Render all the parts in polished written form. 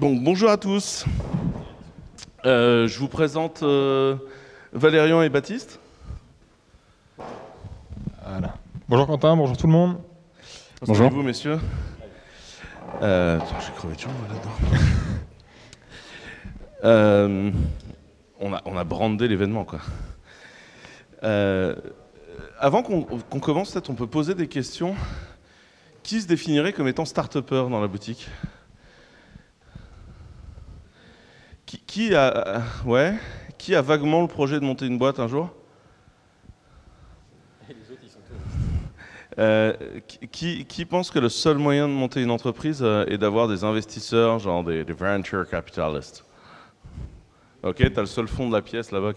Bon, bonjour à tous. Je vous présente Valérian et Baptiste. Voilà. Bonjour Quentin, bonjour tout le monde. Bonjour. Vous messieurs. J'ai crevé de chaud là-dedans. On a brandé l'événement, quoi. Avant qu'on commence, peut-être on peut poser des questions. Qui se définirait comme étant start-upper dans la boutique ? Qui a vaguement le projet de monter une boîte un jour ? Et les autres, ils sont tous. Qui pense que le seul moyen de monter une entreprise est d'avoir des investisseurs, genre des venture capitalists ? Ok, t'as le seul fond de la pièce là-bas.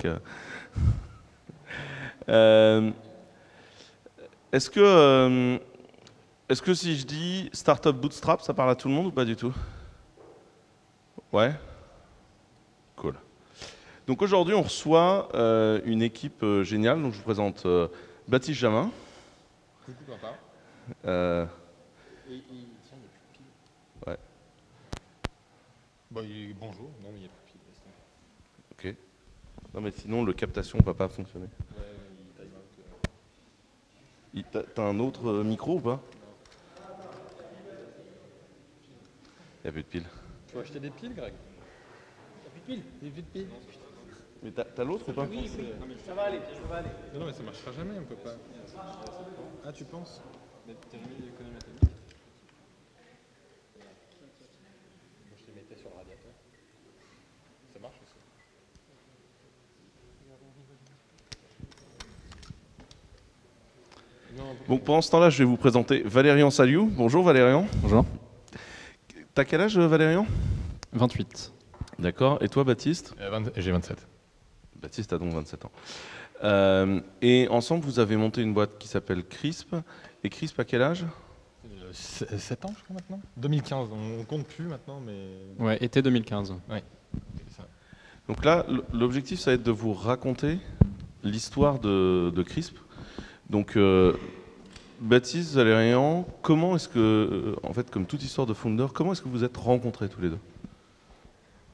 Est-ce que si je dis startup bootstrap, ça parle à tout le monde ou pas du tout ? Ouais ? Cool. Donc aujourd'hui, on reçoit une équipe géniale. Donc je vous présente Baptiste Jamin. Coucou papa. Ouais. Bon, bonjour. Non, mais il n'y a plus de pile. Ok. Non, mais sinon, le captation ne va pas fonctionner. Ouais, T'as un autre micro ou pas ? Il n'y a plus de piles. Tu veux acheter des piles, Greg ? Il n'y a plus de piles. Il n'y a plus de piles. Mais t'as l'autre ou pas ? Oui, ça va aller, ça va aller. Non, mais ça marchera jamais, on peut pas. Ah, tu penses ? Mais t'as jamais eu d'économie atomique ? Moi, je les mettais sur le radiateur. Ça marche aussi. Bon, pendant ce temps-là, je vais vous présenter Valérian Saliou. Bonjour Valérian. Bonjour. T'as quel âge Valérian ? 28. D'accord. Et toi Baptiste ? J'ai 27. Baptiste a donc 27 ans. Et ensemble, vous avez monté une boîte qui s'appelle Crisp. Et Crisp, à quel âge ? 7 ans, je crois, maintenant. 2015, on compte plus maintenant, mais... Ouais, été 2015. Ouais. C'est ça. Donc là, l'objectif, ça va être de vous raconter l'histoire de Crisp. Donc, Baptiste, Valérian, comment est-ce que, en fait, comme toute histoire de founder, comment est-ce que vous êtes rencontrés tous les deux ?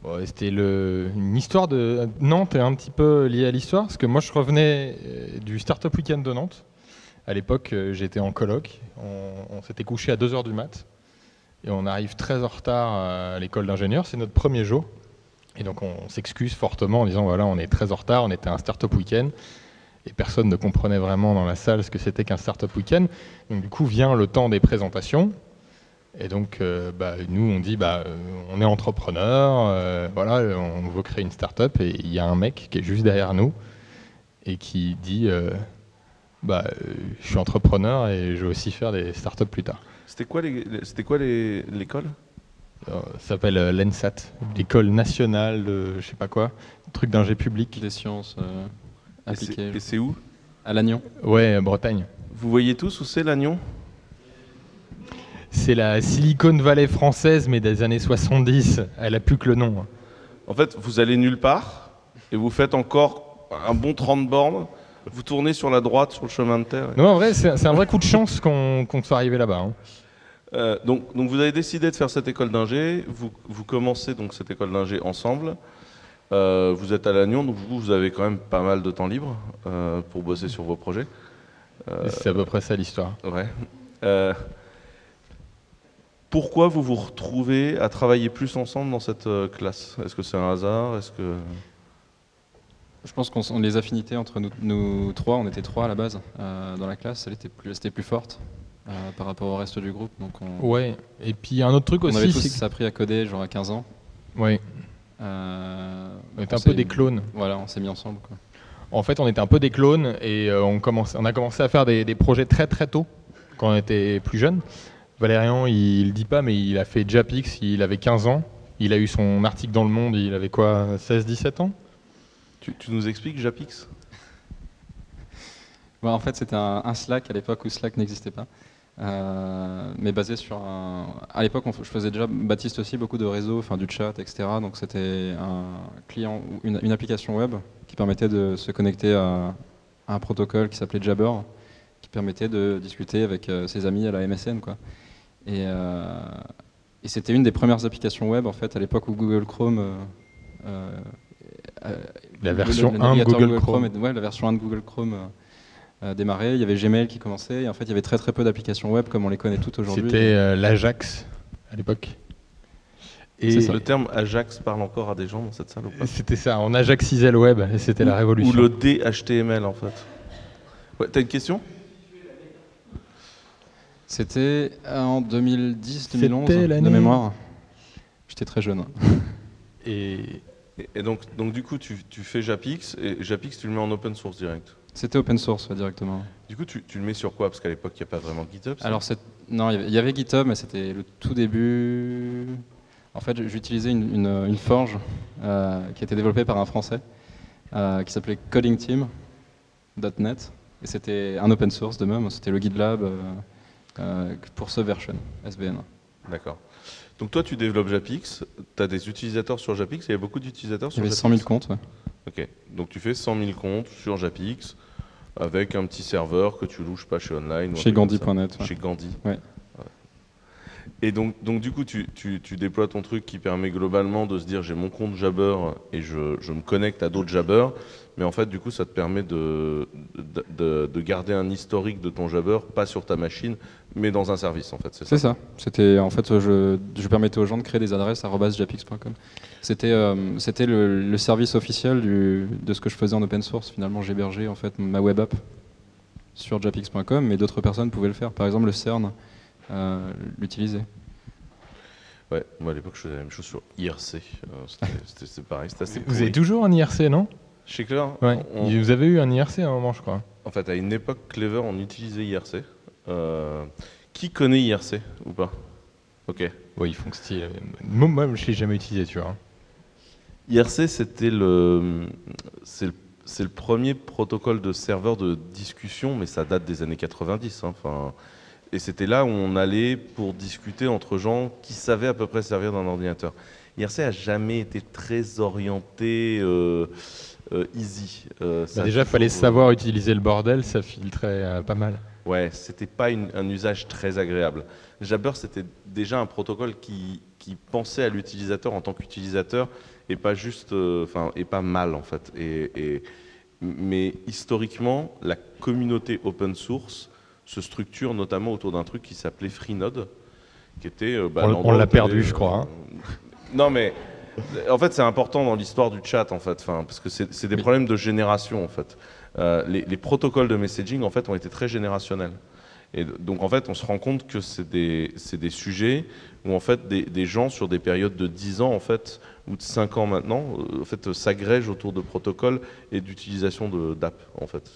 Bon, c'était une histoire de Nantes est un petit peu liée à l'histoire, parce que moi je revenais du Startup Weekend de Nantes. À l'époque, j'étais en coloc, on s'était couché à 2h du mat, et on arrive très en retard à l'école d'ingénieurs, c'est notre premier jour. Et donc on s'excuse fortement en disant voilà, on est très en retard, on était à un Startup Weekend, et personne ne comprenait vraiment dans la salle ce que c'était qu'un Startup Weekend. Donc du coup vient le temps des présentations. Et donc, nous, on dit, on est entrepreneur, voilà, on veut créer une start-up, et il y a un mec qui est juste derrière nous et qui dit, je suis entrepreneur et je veux aussi faire des start-up plus tard. C'était quoi l'école ? Ça s'appelle l'ENSAT, l'école nationale de je sais pas quoi, truc d'ingé public. Des sciences appliquées. Et c'est où ? À Lannion. Ouais, Bretagne. Vous voyez tous où c'est Lannion ? C'est la Silicon Valley française, mais des années 70. Elle a plus que le nom. En fait, vous allez nulle part et vous faites encore un bon 30 bornes. Vous tournez sur la droite, sur le chemin de terre. Non, en vrai, c'est un vrai coup de chance qu'on soit arrivé là-bas. Donc vous avez décidé de faire cette école d'ingé. Vous commencez donc cette école d'ingé ensemble. Vous êtes à Lannion, donc vous avez quand même pas mal de temps libre pour bosser sur vos projets. C'est à peu près ça l'histoire. Ouais. Pourquoi vous vous retrouvez à travailler plus ensemble dans cette classe ? Est-ce que c'est un hasard ? Je pense qu'on les affinités entre nous trois, on était trois à la base dans la classe, elle était plus forte par rapport au reste du groupe. Donc Ouais, et puis un autre truc aussi, on avait tous appris à coder genre à 15 ans. Ouais. On était un peu des clones. Voilà, on s'est mis ensemble, quoi. En fait, on était un peu des clones et on a commencé à faire des projets très très tôt, quand on était plus jeunes. Valérian, il le dit pas, mais il a fait Japix, il avait 15 ans. Il a eu son article dans Le Monde, il avait quoi, 16-17 ans ? Tu nous expliques Japix ? En fait, c'était un Slack à l'époque où Slack n'existait pas. Mais basé sur à l'époque, je faisais déjà, Baptiste aussi, beaucoup de réseaux, enfin du chat, etc. Donc c'était un client, une application web qui permettait de se connecter à un protocole qui s'appelait Jabber, qui permettait de discuter avec ses amis à la MSN, quoi. Et c'était une des premières applications web en fait à l'époque où Google Chrome la version 1 de Google Chrome. La version 1 de Google Chrome démarrait. Il y avait Gmail qui commençait et en fait il y avait très peu d'applications web comme on les connaît toutes aujourd'hui. C'était l'Ajax à l'époque. Et le terme Ajax parle encore à des gens dans cette salle ou pas? C'était ça, on ajaxisait le web et c'était la révolution. Ou le DHTML en fait. Ouais, t'as une question? C'était en 2010-2011 de mémoire. J'étais très jeune. Et donc du coup, tu fais Japix, et Japix, tu le mets en open source direct? C'était open source directement. Du coup, tu le mets sur quoi? Parce qu'à l'époque, il n'y a pas vraiment GitHub. Alors, non, il y avait GitHub, mais c'était le tout début. En fait, j'utilisais une forge qui a été développée par un Français qui s'appelait codingteam.net. Et c'était un open source de même, c'était le GitLab pour Subversion, SVN. D'accord. Donc toi, tu développes Japix, tu as des utilisateurs sur Japix, il y a beaucoup d'utilisateurs sur Japix? Il y avait 100 000 comptes, ouais. Ok, donc tu fais 100 000 comptes sur Japix avec un petit serveur que tu loues pas chez Online. Chez Gandhi.net. Ouais. Chez Gandhi. Ouais. Et donc du coup, tu déploies ton truc qui permet globalement de se dire j'ai mon compte Jabber et je me connecte à d'autres Jabber, mais en fait du coup ça te permet de garder un historique de ton Jabber, pas sur ta machine, mais dans un service en fait. C'est ça. C'était en fait je permettais aux gens de créer des adresses @japix.com. C'était le service officiel de ce que je faisais en open source. Finalement, j'hébergeais en fait ma web app sur japix.com, mais d'autres personnes pouvaient le faire. Par exemple, le CERN l'utilisait. Ouais, moi à l'époque je faisais la même chose sur IRC. C'était pareil, c'était assez pourri. Vous avez toujours un IRC, non? Chez Clever, ouais. Vous avez eu un IRC à un moment, je crois. En fait, à une époque, Clever, on utilisait IRC. Qui connaît IRC ou pas? Ok. Oui, ils font style. Moi, je ne l'ai jamais utilisé, tu vois. IRC, c'est le premier protocole de serveur de discussion, mais ça date des années 90. Hein, et c'était là où on allait pour discuter entre gens qui savaient à peu près servir d'un ordinateur. IRC a jamais été très orienté easy. Déjà, il fallait savoir utiliser le bordel, ça filtrait pas mal. Ouais, c'était pas un usage très agréable. Jabber, c'était déjà un protocole qui pensait à l'utilisateur en tant qu'utilisateur et pas juste, et pas mal en fait. Mais historiquement, la communauté open source se structure notamment autour d'un truc qui s'appelait Freenode, qui était. On l'a perdu, je crois. Hein. Non, mais en fait, c'est important dans l'histoire du chat, en fait, parce que c'est des problèmes de génération, en fait. Les protocoles de messaging, en fait, ont été très générationnels. Et donc, en fait, on se rend compte que c'est des sujets où, en fait, des gens sur des périodes de 10 ans, en fait, ou de 5 ans maintenant, en fait, s'agrègent autour de protocoles et d'utilisation d'app, en fait.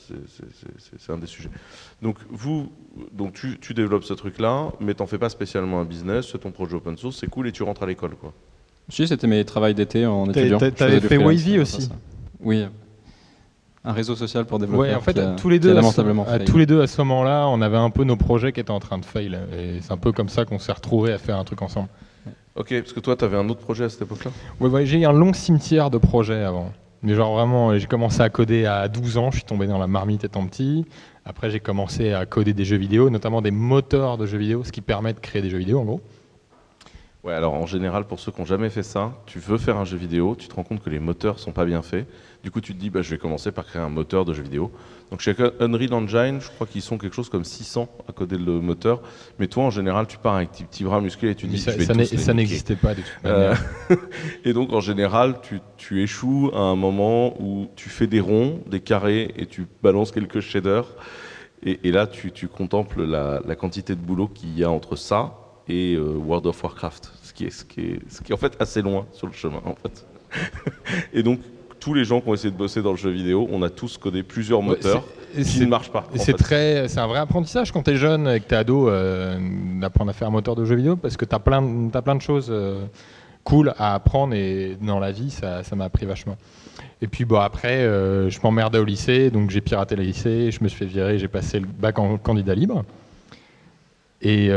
C'est un des sujets. Donc, tu développes ce truc-là, mais t'en fais pas spécialement un business, c'est ton projet open source, c'est cool, et tu rentres à l'école, quoi. Si, c'était mes travaux d'été en étudiant. T'avais fait Wavy aussi? Oui. Un réseau social pour développer. Ouais, en fait, tous les deux à ce moment-là, on avait un peu nos projets qui étaient en train de fail. Et c'est un peu comme ça qu'on s'est retrouvés à faire un truc ensemble. Ok, parce que toi, tu avais un autre projet à cette époque-là? Ouais, j'ai eu un long cimetière de projets avant. Mais genre vraiment, j'ai commencé à coder à 12 ans, je suis tombé dans la marmite étant petit. Après, j'ai commencé à coder des jeux vidéo, notamment des moteurs de jeux vidéo, ce qui permet de créer des jeux vidéo en gros. Ouais, alors en général, pour ceux qui n'ont jamais fait ça, tu veux faire un jeu vidéo, tu te rends compte que les moteurs sont pas bien faits. Du coup, tu te dis, je vais commencer par créer un moteur de jeu vidéo. Donc chez Unreal Engine, je crois qu'ils sont quelque chose comme 600 à coder le moteur. Mais toi, en général, tu pars avec tes petits bras musclés et tu dis, ça n'existait pas de toute manière. Et donc, en général, tu échoues à un moment où tu fais des ronds, des carrés et tu balances quelques shaders. Et là, tu contemples la quantité de boulot qu'il y a entre ça et World of Warcraft, ce qui est en fait assez loin sur le chemin en fait. Et donc tous les gens qui ont essayé de bosser dans le jeu vidéo, on a tous codé plusieurs moteurs qui ne marchent pas. C'est un vrai apprentissage quand tu es jeune et que tu es ado d'apprendre à faire un moteur de jeu vidéo parce que tu as plein de choses cool à apprendre et dans la vie ça m'a appris vachement. Et puis après je m'emmerdais au lycée donc j'ai piraté le lycée, je me suis fait virer, j'ai passé le bac en candidat libre. Et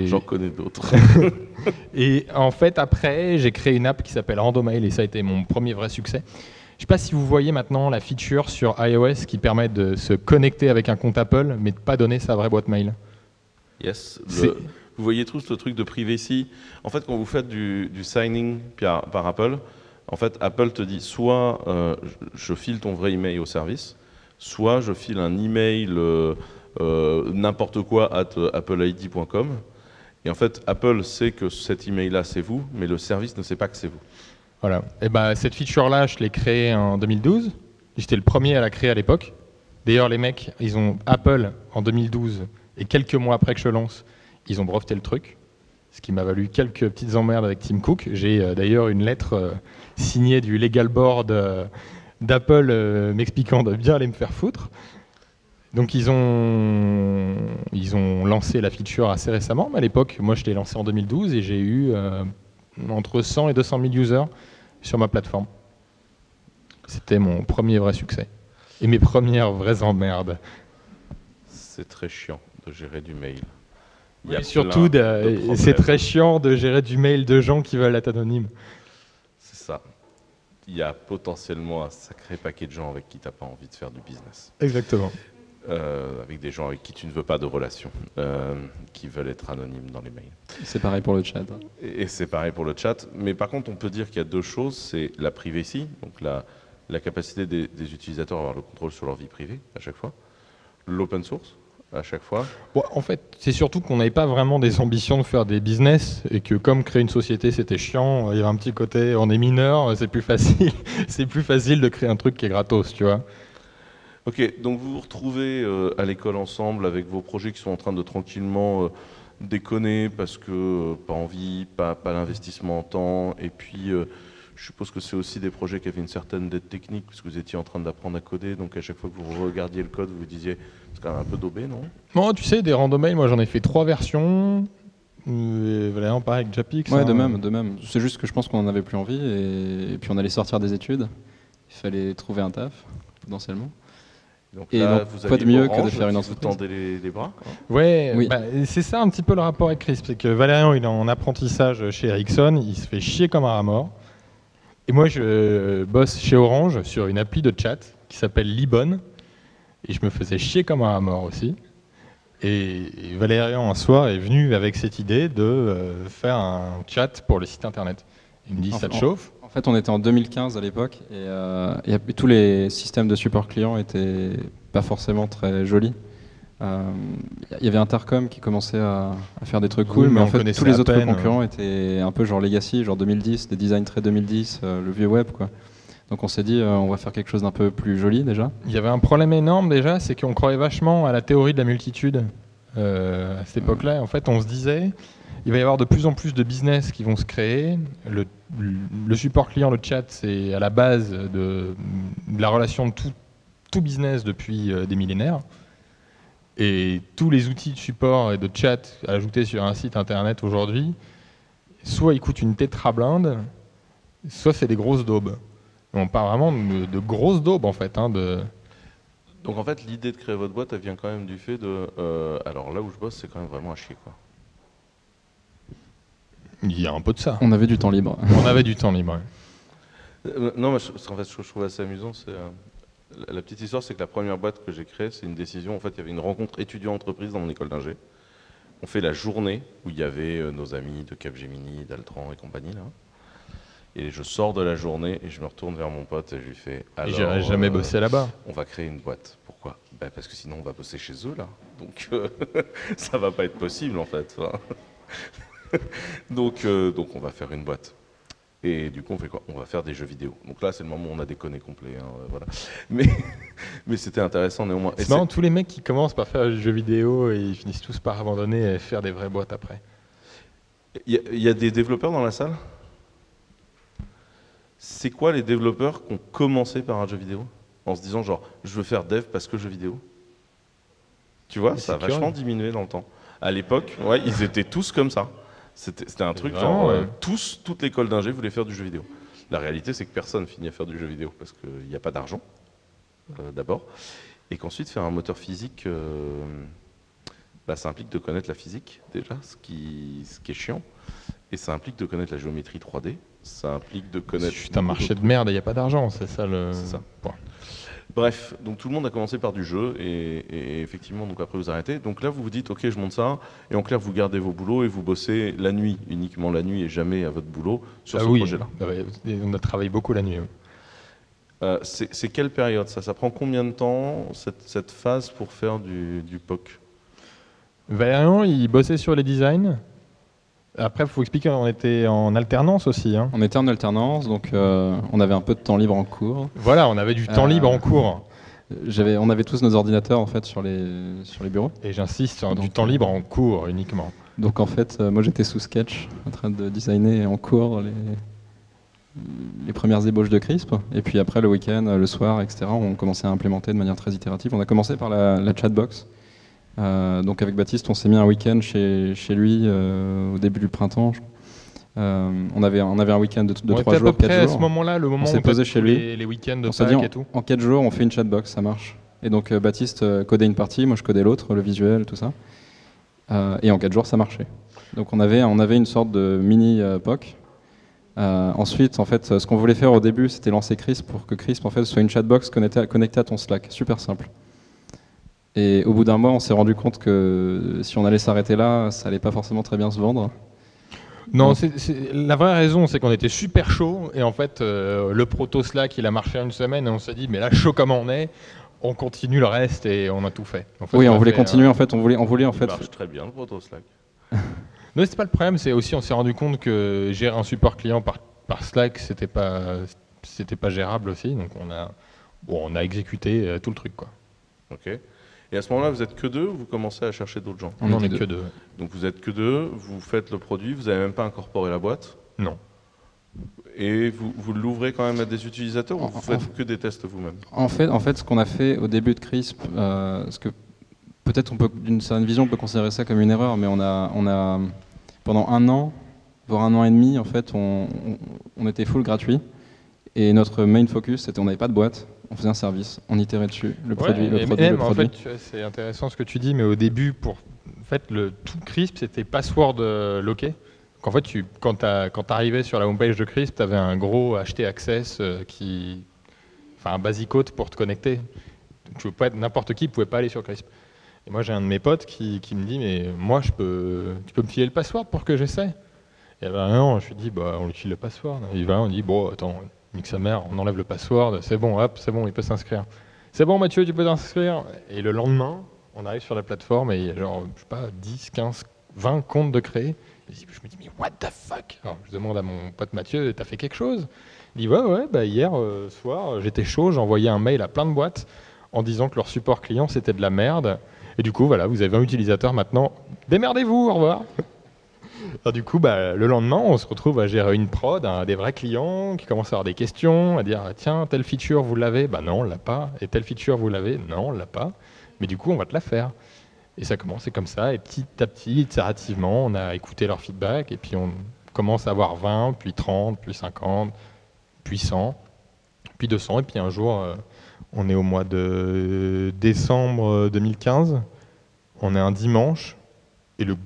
j'en connais d'autres. Et en fait, après, j'ai créé une app qui s'appelle Randomail et ça a été mon premier vrai succès. Je ne sais pas si vous voyez maintenant la feature sur iOS qui permet de se connecter avec un compte Apple, mais de ne pas donner sa vraie boîte mail. Yes. vous voyez tous le truc de privacy. En fait, quand vous faites du signing par Apple, en fait, Apple te dit soit je file ton vrai email au service, soit je file un email n'importe quoi @appleid.com. Et en fait, Apple sait que cet email-là, c'est vous, mais le service ne sait pas que c'est vous. Voilà. Et bah, cette feature-là, je l'ai créée en 2012. J'étais le premier à la créer à l'époque. D'ailleurs, les mecs, ils ont Apple en 2012, et quelques mois après que je lance, ils ont breveté le truc, ce qui m'a valu quelques petites emmerdes avec Tim Cook. J'ai d'ailleurs une lettre signée du legal board d'Apple m'expliquant de bien aller me faire foutre. Donc ils ont lancé la feature assez récemment, mais à l'époque, moi je l'ai lancé en 2012 et j'ai eu entre 100 et 200 000 users sur ma plateforme. C'était mon premier vrai succès. Et mes premières vraies emmerdes. C'est très chiant de gérer du mail. Et surtout, c'est très chiant de gérer du mail de gens qui veulent être anonymes. C'est ça. Il y a potentiellement un sacré paquet de gens avec qui tu n'as pas envie de faire du business. Exactement. Avec des gens avec qui tu ne veux pas de relation, qui veulent être anonymes dans les mails. C'est pareil pour le chat. Et c'est pareil pour le chat. Mais par contre, on peut dire qu'il y a deux choses. C'est la privacy, donc la capacité des utilisateurs à avoir le contrôle sur leur vie privée à chaque fois. L'open source à chaque fois. Bon, en fait, c'est surtout qu'on n'avait pas vraiment des ambitions de faire des business et que comme créer une société, c'était chiant. Il y avait un petit côté, on est mineur, c'est plus facile. C'est plus facile de créer un truc qui est gratos, tu vois. Ok, donc vous vous retrouvez à l'école ensemble avec vos projets qui sont en train de tranquillement déconner parce que pas envie, pas l'investissement en temps, et puis je suppose que c'est aussi des projets qui avaient une certaine dette technique parce que vous étiez en train d'apprendre à coder, donc à chaque fois que vous regardiez le code, vous vous disiez c'est quand même un peu daubé, non? Non, tu sais, des randomails, moi j'en ai fait 3 versions. Voilà, pareil avec Japix. Ouais, hein. de même. C'est juste que je pense qu'on n'en avait plus envie et puis on allait sortir des études. Il fallait trouver un taf, potentiellement. Donc et là, donc, vous quoi de mieux que de Orange faire une qui entreprise. vous tendez les bras. Ouais, Oui. bah, c'est ça un petit peu le rapport avec Crisp, c'est que Valérian il est en apprentissage chez Ericsson, il se fait chier comme un rat mort. Et moi je bosse chez Orange sur une appli de chat qui s'appelle Libon, et je me faisais chier comme un rat mort aussi. Et Valérian un soir est venu avec cette idée de faire un chat pour le site internet. Il me dit ça te chauffe? En fait, on était en 2015 à l'époque et tous les systèmes de support client étaient pas forcément très jolis. Il y avait Intercom qui commençait à faire des trucs cool, mais en fait tous les autres concurrents étaient un peu genre legacy, genre 2010, des designs très 2010, le vieux web quoi. Donc on s'est dit on va faire quelque chose d'un peu plus joli déjà. Il y avait un problème énorme déjà, c'est qu'on croyait vachement à la théorie de la multitude à cette époque-là. En fait, on se disait il va y avoir de plus en plus de business qui vont se créer. Le support client, le chat, c'est à la base de la relation de tout business depuis des millénaires. Et tous les outils de support et de chat ajoutés sur un site internet aujourd'hui, soit ils coûtent une tétrablinde, soit c'est des grosses daubes. On parle vraiment de grosses daubes en fait. Donc en fait, l'idée de créer votre boîte, elle vient quand même du fait de... alors là où je bosse, c'est quand même vraiment à chier, quoi. Il y a un peu de ça. On avait du temps libre. On avait du temps libre. Non, mais en fait, ce que je trouve assez amusant, c'est... la petite histoire, c'est que la première boîte que j'ai créée, c'est une décision. En fait, il y avait une rencontre étudiant-entreprise dans mon école d'ingé. On fait la journée où il y avait nos amis de Capgemini, d'Altran et compagnie, là. Et je sors de la journée et je me retourne vers mon pote et je lui fais... Alors, j'irai jamais bosser là-bas. On va créer une boîte. Pourquoi? Parce que sinon, on va bosser chez eux, là. Donc, ça va pas être possible, en fait. Enfin, donc, on va faire une boîte. Et du coup, on fait quoi? On va faire des jeux vidéo. Donc là, c'est le moment où on a déconné complet. Hein, voilà. Mais c'était intéressant néanmoins. C'est marrant, tous les mecs qui commencent par faire des jeux vidéo et ils finissent tous par abandonner et faire des vraies boîtes après. Il y a des développeurs dans la salle? C'est quoi les développeurs qui ont commencé par un jeu vidéo? En se disant genre, je veux faire dev parce que jeu vidéo? Tu vois, ça a vachement diminué dans le temps. À l'époque, ouais, ils étaient tous comme ça. C'était un truc genre, toute l'école d'ingé voulait faire du jeu vidéo. La réalité, c'est que personne finit à faire du jeu vidéo parce qu'il n'y a pas d'argent, d'abord. Et qu'ensuite, faire un moteur physique, ça implique de connaître la physique, déjà, ce qui est chiant. Et ça implique de connaître la géométrie 3D. Ça implique de connaître... C'est un marché de merde et il n'y a pas d'argent, c'est ça le point. Bref, donc tout le monde a commencé par du jeu et effectivement, donc après vous arrêtez. Donc là, vous vous dites, ok, je monte ça, et en clair, vous gardez vos boulots et vous bossez la nuit, uniquement la nuit et jamais à votre boulot sur ce projet-là. Ouais, on a travaillé beaucoup la nuit. Oui. C'est quelle période ça? Ça prend combien de temps cette phase pour faire du POC? Valérian, il bossait sur les designs. Après, il faut expliquer, on était en alternance aussi. Hein. On était en alternance, donc on avait un peu de temps libre en cours. Voilà, on avait du temps libre en cours. On avait tous nos ordinateurs en fait sur les bureaux. Et j'insiste sur du temps libre en cours uniquement. Donc en fait, moi j'étais sous Sketch en train de designer en cours les premières ébauches de Crisp. Et puis après, le week-end, le soir, etc., on commençait à implémenter de manière très itérative. On a commencé par la chatbox. Donc avec Baptiste, on s'est mis un week-end chez lui au début du printemps. On avait un week-end de 3 jours, 4 jours. À peu près à ce moment-là, le moment où on s'est posé chez lui. Les week-ends de on s'est dit, Pâques et tout. En 4 jours, on fait une chatbox, ça marche. Et donc Baptiste codait une partie, moi je codais l'autre, le visuel, tout ça. Et en 4 jours, ça marchait. Donc on avait une sorte de mini POC. Ensuite, en fait, ce qu'on voulait faire au début, c'était lancer Crisp pour que Crisp en fait soit une chatbox connectée à ton Slack, super simple. Et au bout d'un mois, on s'est rendu compte que si on allait s'arrêter là, ça allait pas forcément très bien se vendre. Non, la vraie raison, c'est qu'on était super chaud et en fait, le proto Slack, il a marché une semaine et on s'est dit, mais là, chaud comme on est, on continue le reste et on a tout fait. En fait, oui, on voulait continuer. En fait, on voulait en fait. Ça marche très bien le proto Slack. Non, c'est pas le problème. C'est aussi, on s'est rendu compte que gérer un support client par Slack, c'était pas gérable aussi. Donc on a exécuté tout le truc, quoi. Ok. Et à ce moment-là, vous êtes que deux ou vous commencez à chercher d'autres gens? On en est que deux. Donc vous êtes que deux, vous faites le produit, vous n'avez même pas incorporé la boîte? Non. Et vous l'ouvrez quand même à des utilisateurs ou vous faites que des tests vous-même? En fait, ce qu'on a fait au début de Crisp, ce que peut-être d'une certaine vision, on peut considérer ça comme une erreur, mais on a pendant 1 an, voire 1 an et demi, en fait, on était full gratuit. Et notre main focus, c'était on n'avait pas de boîte, on faisait un service, on itérait dessus, le produit. En fait, c'est intéressant ce que tu dis, mais au début, le tout Crisp, c'était password locké. Donc en fait, quand tu arrivais sur la homepage de Crisp, tu avais un gros HT Access un basic-code pour te connecter. N'importe qui ne pouvait pas aller sur Crisp. Et moi, j'ai un de mes potes qui me dit, mais moi, tu peux me filer le password pour que j'essaie? Et ben non, je lui dis, on lui file le password. Il va, on dit, bon, attends, nique sa mère, on enlève le password, c'est bon, hop, c'est bon, il peut s'inscrire. C'est bon, Mathieu, tu peux t'inscrire. Et le lendemain, on arrive sur la plateforme et il y a genre, je sais pas, 10, 15, 20 comptes de créés. Je me dis, mais what the fuck? Alors, je demande à mon pote Mathieu, t'as fait quelque chose? Il dit, ouais, hier soir, j'étais chaud, j'ai envoyé un mail à plein de boîtes en disant que leur support client, c'était de la merde. Et du coup, voilà, vous avez un utilisateur maintenant, démerdez-vous, au revoir. Alors, du coup, le lendemain, on se retrouve à gérer une prod, des vrais clients qui commencent à avoir des questions, à dire tiens, telle feature vous l'avez? Non, on l'a pas. Et telle feature vous l'avez? Non, on l'a pas. Mais du coup, on va te la faire. Et ça commence comme ça, et petit à petit, itérativement, on a écouté leur feedback, et puis on commence à avoir 20, puis 30, puis 50, puis 100, puis 200, et puis un jour, on est au mois de décembre 2015, on est un dimanche, et le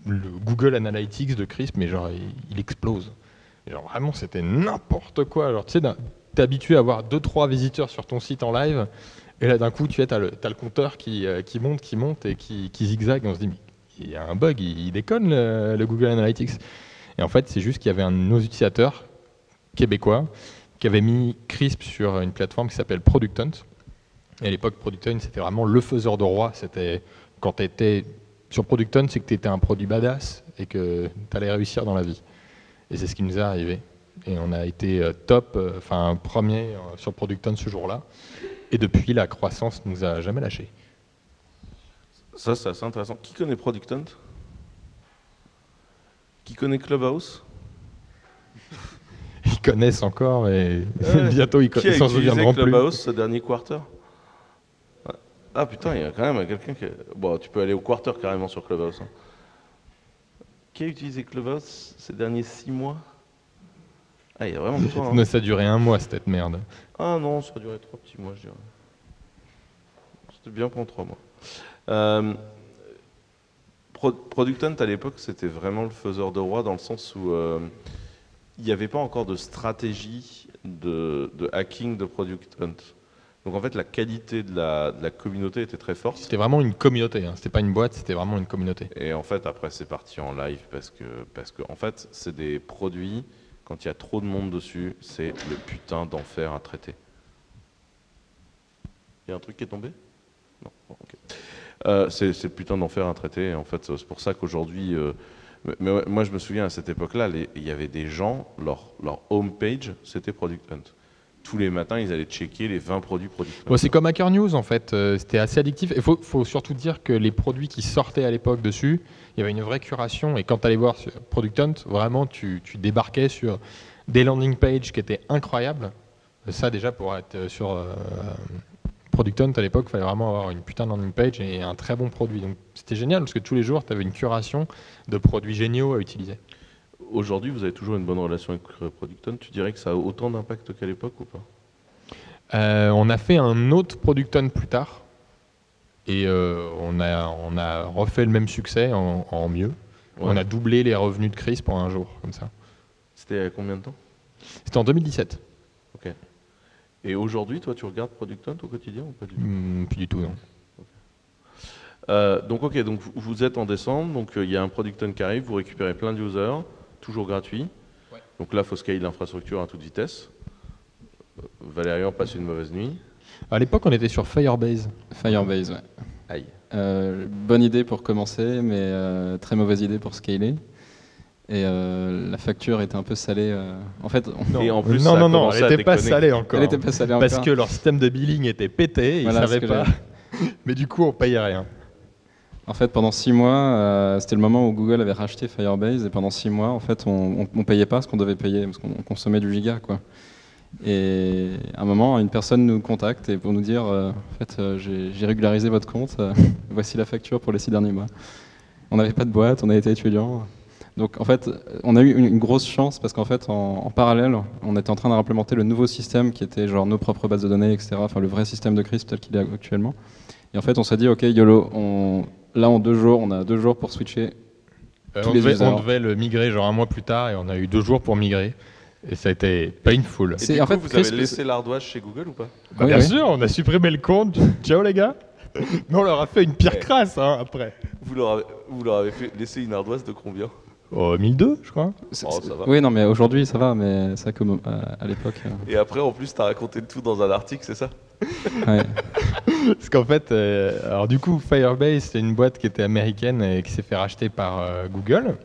Google Analytics de Crisp, mais genre, il explose. Et genre, vraiment, c'était n'importe quoi. Alors, tu sais, t'es habitué à avoir 2-3 visiteurs sur ton site en live, et là, d'un coup, t'as le compteur qui monte et qui zigzague. Et on se dit, mais il y a un bug, il déconne le Google Analytics. Et en fait, c'est juste qu'il y avait un de nos utilisateurs québécois qui avait mis Crisp sur une plateforme qui s'appelle Product Hunt. Et à l'époque, Product Hunt, c'était vraiment le faiseur de roi. C'était quand tu étais sur Product Hunt, c'est que tu étais un produit badass et que tu allais réussir dans la vie. Et c'est ce qui nous est arrivé. Et on a été premier sur Product Hunt ce jour-là. Et depuis, la croissance nous a jamais lâchés. Ça, c'est assez intéressant. Qui connaît Product Hunt? Qui connaît Clubhouse? Ils connaissent encore, mais bientôt ils s'en souviendront plus. Qui a utilisé Clubhouse ce dernier quarter? Ah putain, il y a quand même quelqu'un qui... Bon, tu peux aller au quarter carrément sur Clubhouse. Hein. Qui a utilisé Clubhouse ces derniers 6 mois? Ah, il y a vraiment toi. Hein. Ça a duré 1 mois, cette merde. Ah non, ça a duré 3 petits mois, je dirais. C'était bien pendant 3 mois. Product Hunt, à l'époque, c'était vraiment le faiseur de roi dans le sens où il n'y avait pas encore de stratégie de hacking de Product Hunt. Donc en fait, la qualité de la communauté était très forte. C'était vraiment une communauté, hein. C'était pas une boîte, c'était vraiment une communauté. Et en fait, après, c'est parti en live parce que en fait, c'est des produits, quand il y a trop de monde dessus, c'est le putain d'enfer à traiter. Il y a un truc qui est tombé? Non, bon, ok. C'est le putain d'enfer à traiter. Et en fait, c'est pour ça qu'aujourd'hui... mais ouais, moi, je me souviens, à cette époque-là, il y avait des gens, leur homepage, c'était Product Hunt. Tous les matins, ils allaient checker les 20 produits Product Hunt. Bon, c'est comme Hacker News, en fait. C'était assez addictif. Il faut surtout dire que les produits qui sortaient à l'époque dessus, il y avait une vraie curation. Et quand tu allais voir sur Product Hunt, vraiment, tu débarquais sur des landing pages qui étaient incroyables. Ça, déjà, pour être sur Product Hunt, à l'époque, il fallait vraiment avoir une putain de landing page et un très bon produit. Donc, c'était génial, parce que tous les jours, tu avais une curation de produits géniaux à utiliser. Aujourd'hui, vous avez toujours une bonne relation avec Product Hunt. Tu dirais que ça a autant d'impact qu'à l'époque ou pas? On a fait un autre Product Hunt plus tard. Et on a refait le même succès en mieux. Ouais. On a doublé les revenus de Chris pour un jour, comme ça. C'était il y a combien de temps? C'était en 2017. Ok. Et aujourd'hui, toi, tu regardes Product Hunt au quotidien ou pas du tout? Plus du tout, non. Donc vous êtes en décembre, donc il y a un Product Hunt qui arrive, vous récupérez plein de users, toujours gratuit. Ouais. Donc là, il faut scaler l'infrastructure à toute vitesse. Valérian passe une mauvaise nuit. À l'époque, on était sur Firebase. Firebase, ouais. Aïe. Bonne idée pour commencer, mais très mauvaise idée pour scaler. Et la facture était un peu salée. En fait, et en plus, non, elle n'était pas salée encore. Elle était pas salée parce encore. que leur système de billing était pété, ils ne savaient pas. Mais du coup, on payait rien. En fait, pendant 6 mois, c'était le moment où Google avait racheté Firebase, et pendant 6 mois, en fait, on payait pas ce qu'on devait payer, parce qu'on consommait du giga, quoi. Et à un moment, une personne nous contacte et pour nous dire, en fait, j'ai régularisé votre compte, voici la facture pour les 6 derniers mois. On n'avait pas de boîte, on a été étudiants. Donc en fait, on a eu une grosse chance parce qu'en fait, en parallèle, on était en train de implémenter le nouveau système qui était genre nos propres bases de données, etc. Enfin, le vrai système de Crisp tel qu'il est actuellement. Et en fait, on s'est dit, ok, YOLO, là en 2 jours, on a 2 jours pour switcher. On devait le migrer genre un mois plus tard et on a eu 2 jours pour migrer. Et ça a été painful. Et en fait, vous avez laissé l'ardoise chez Google ou pas? Bah, bien sûr, on a supprimé le compte. Ciao les gars. Mais on leur a fait une pire crasse après. Vous leur avez laissé une ardoise de combien? 1002, je crois. Ça va. Oui, non, mais aujourd'hui, ça va, mais ça comme à l'époque. Et après, en plus, tu as raconté tout dans un article, c'est ça? Ouais. Parce qu'en fait, alors du coup, Firebase, c'est une boîte qui était américaine et qui s'est fait racheter par Google.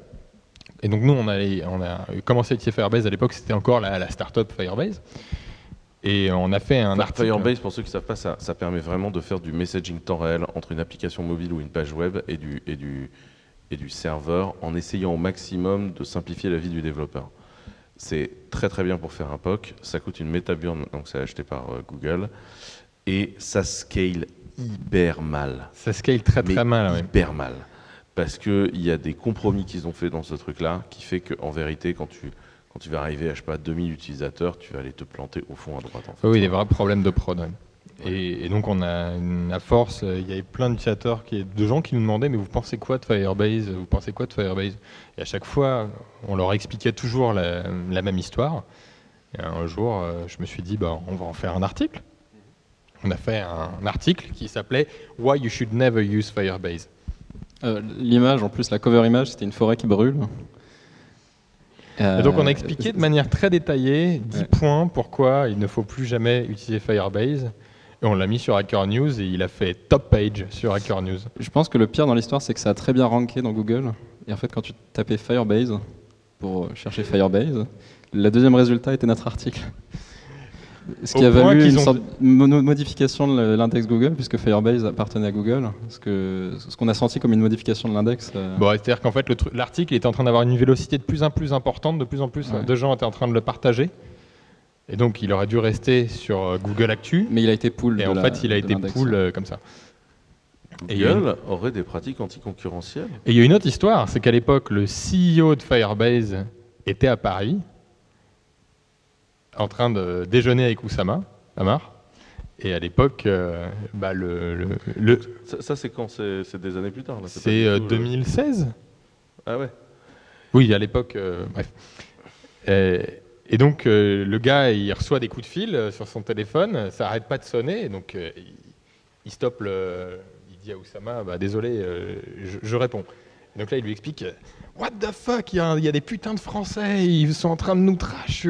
Et donc nous, on a commencé à utiliser Firebase à l'époque, c'était encore la startup Firebase. Et on a fait un article. Firebase, pour ceux qui ne savent pas, ça permet vraiment de faire du messaging temps réel entre une application mobile ou une page web et du serveur en essayant au maximum de simplifier la vie du développeur. C'est très très bien pour faire un POC, ça coûte une métaburne, donc c'est acheté par Google, et ça scale hyper mal. Ça scale très très mal, oui. Hyper mal. Parce qu'il y a des compromis qu'ils ont fait dans ce truc-là, qui fait qu'en vérité, quand tu vas arriver à, je sais pas, 2000 utilisateurs, tu vas aller te planter au fond à droite. En fait. Oui, des vrais problèmes de prod. Ouais. Et donc on a à force, il y avait plein d'utilisateurs, de gens qui nous demandaient mais vous pensez quoi de Firebase? Vous pensez quoi de Firebase? Et à chaque fois, on leur expliquait toujours la même histoire. Et un jour, je me suis dit, on va en faire un article. On a fait un article qui s'appelait Why you should never use Firebase. L'image, en plus, la cover image, c'était une forêt qui brûle. Et donc on a expliqué de manière très détaillée 10 points pourquoi il ne faut plus jamais utiliser Firebase. Et on l'a mis sur Hacker News et il a fait top page sur Hacker News. Je pense que le pire dans l'histoire, c'est que ça a très bien ranké dans Google. Et en fait, quand tu tapais Firebase pour chercher Firebase, le deuxième résultat était notre article. Ce qui a valu une sorte de modification de l'index Google, puisque Firebase appartenait à Google. Ce qu'on a senti comme une modification de l'index. C'est-à-dire qu'en fait, l'article était en train d'avoir une vélocité de plus en plus importante, de plus en plus de gens étaient en train de le partager. Et donc, il aurait dû rester sur Google Actu. Mais il a été pull. Et en fait, il a été pull comme ça. Google aurait des pratiques anticoncurrentielles. Et il y a une autre histoire, c'est qu'à l'époque, le CEO de Firebase était à Paris, en train de déjeuner avec Oussama Hamar. Et à l'époque, Ça, c'est quand? C'est des années plus tard là, c'est 2016. Ah ouais. Oui, à l'époque, bref. Et donc, le gars, il reçoit des coups de fil sur son téléphone, ça n'arrête pas de sonner, et donc il stoppe, il dit à Oussama, bah, désolé, je réponds. Et donc là, il lui explique, what the fuck, il y a des putains de Français, ils sont en train de nous trash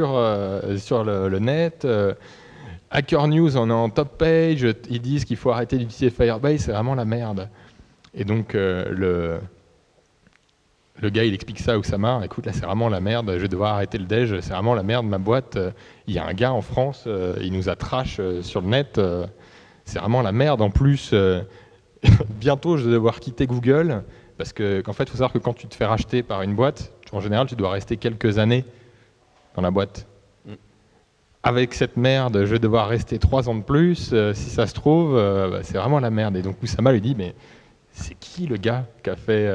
sur le net. Hacker News, on est en top page, ils disent qu'il faut arrêter d'utiliser Firebase, c'est vraiment la merde. Et donc, le gars, il explique ça à Oussama, écoute, là, c'est vraiment la merde, je vais devoir arrêter le déj, c'est vraiment la merde, ma boîte. Il y a un gars en France, il nous a trash sur le net, c'est vraiment la merde. En plus, bientôt, je vais devoir quitter Google, parce qu'en fait, il faut savoir que quand tu te fais racheter par une boîte, en général, tu dois rester quelques années dans la boîte. Avec cette merde, je vais devoir rester 3 ans de plus, si ça se trouve, bah, c'est vraiment la merde. Et donc Oussama lui dit, mais c'est qui le gars qui a fait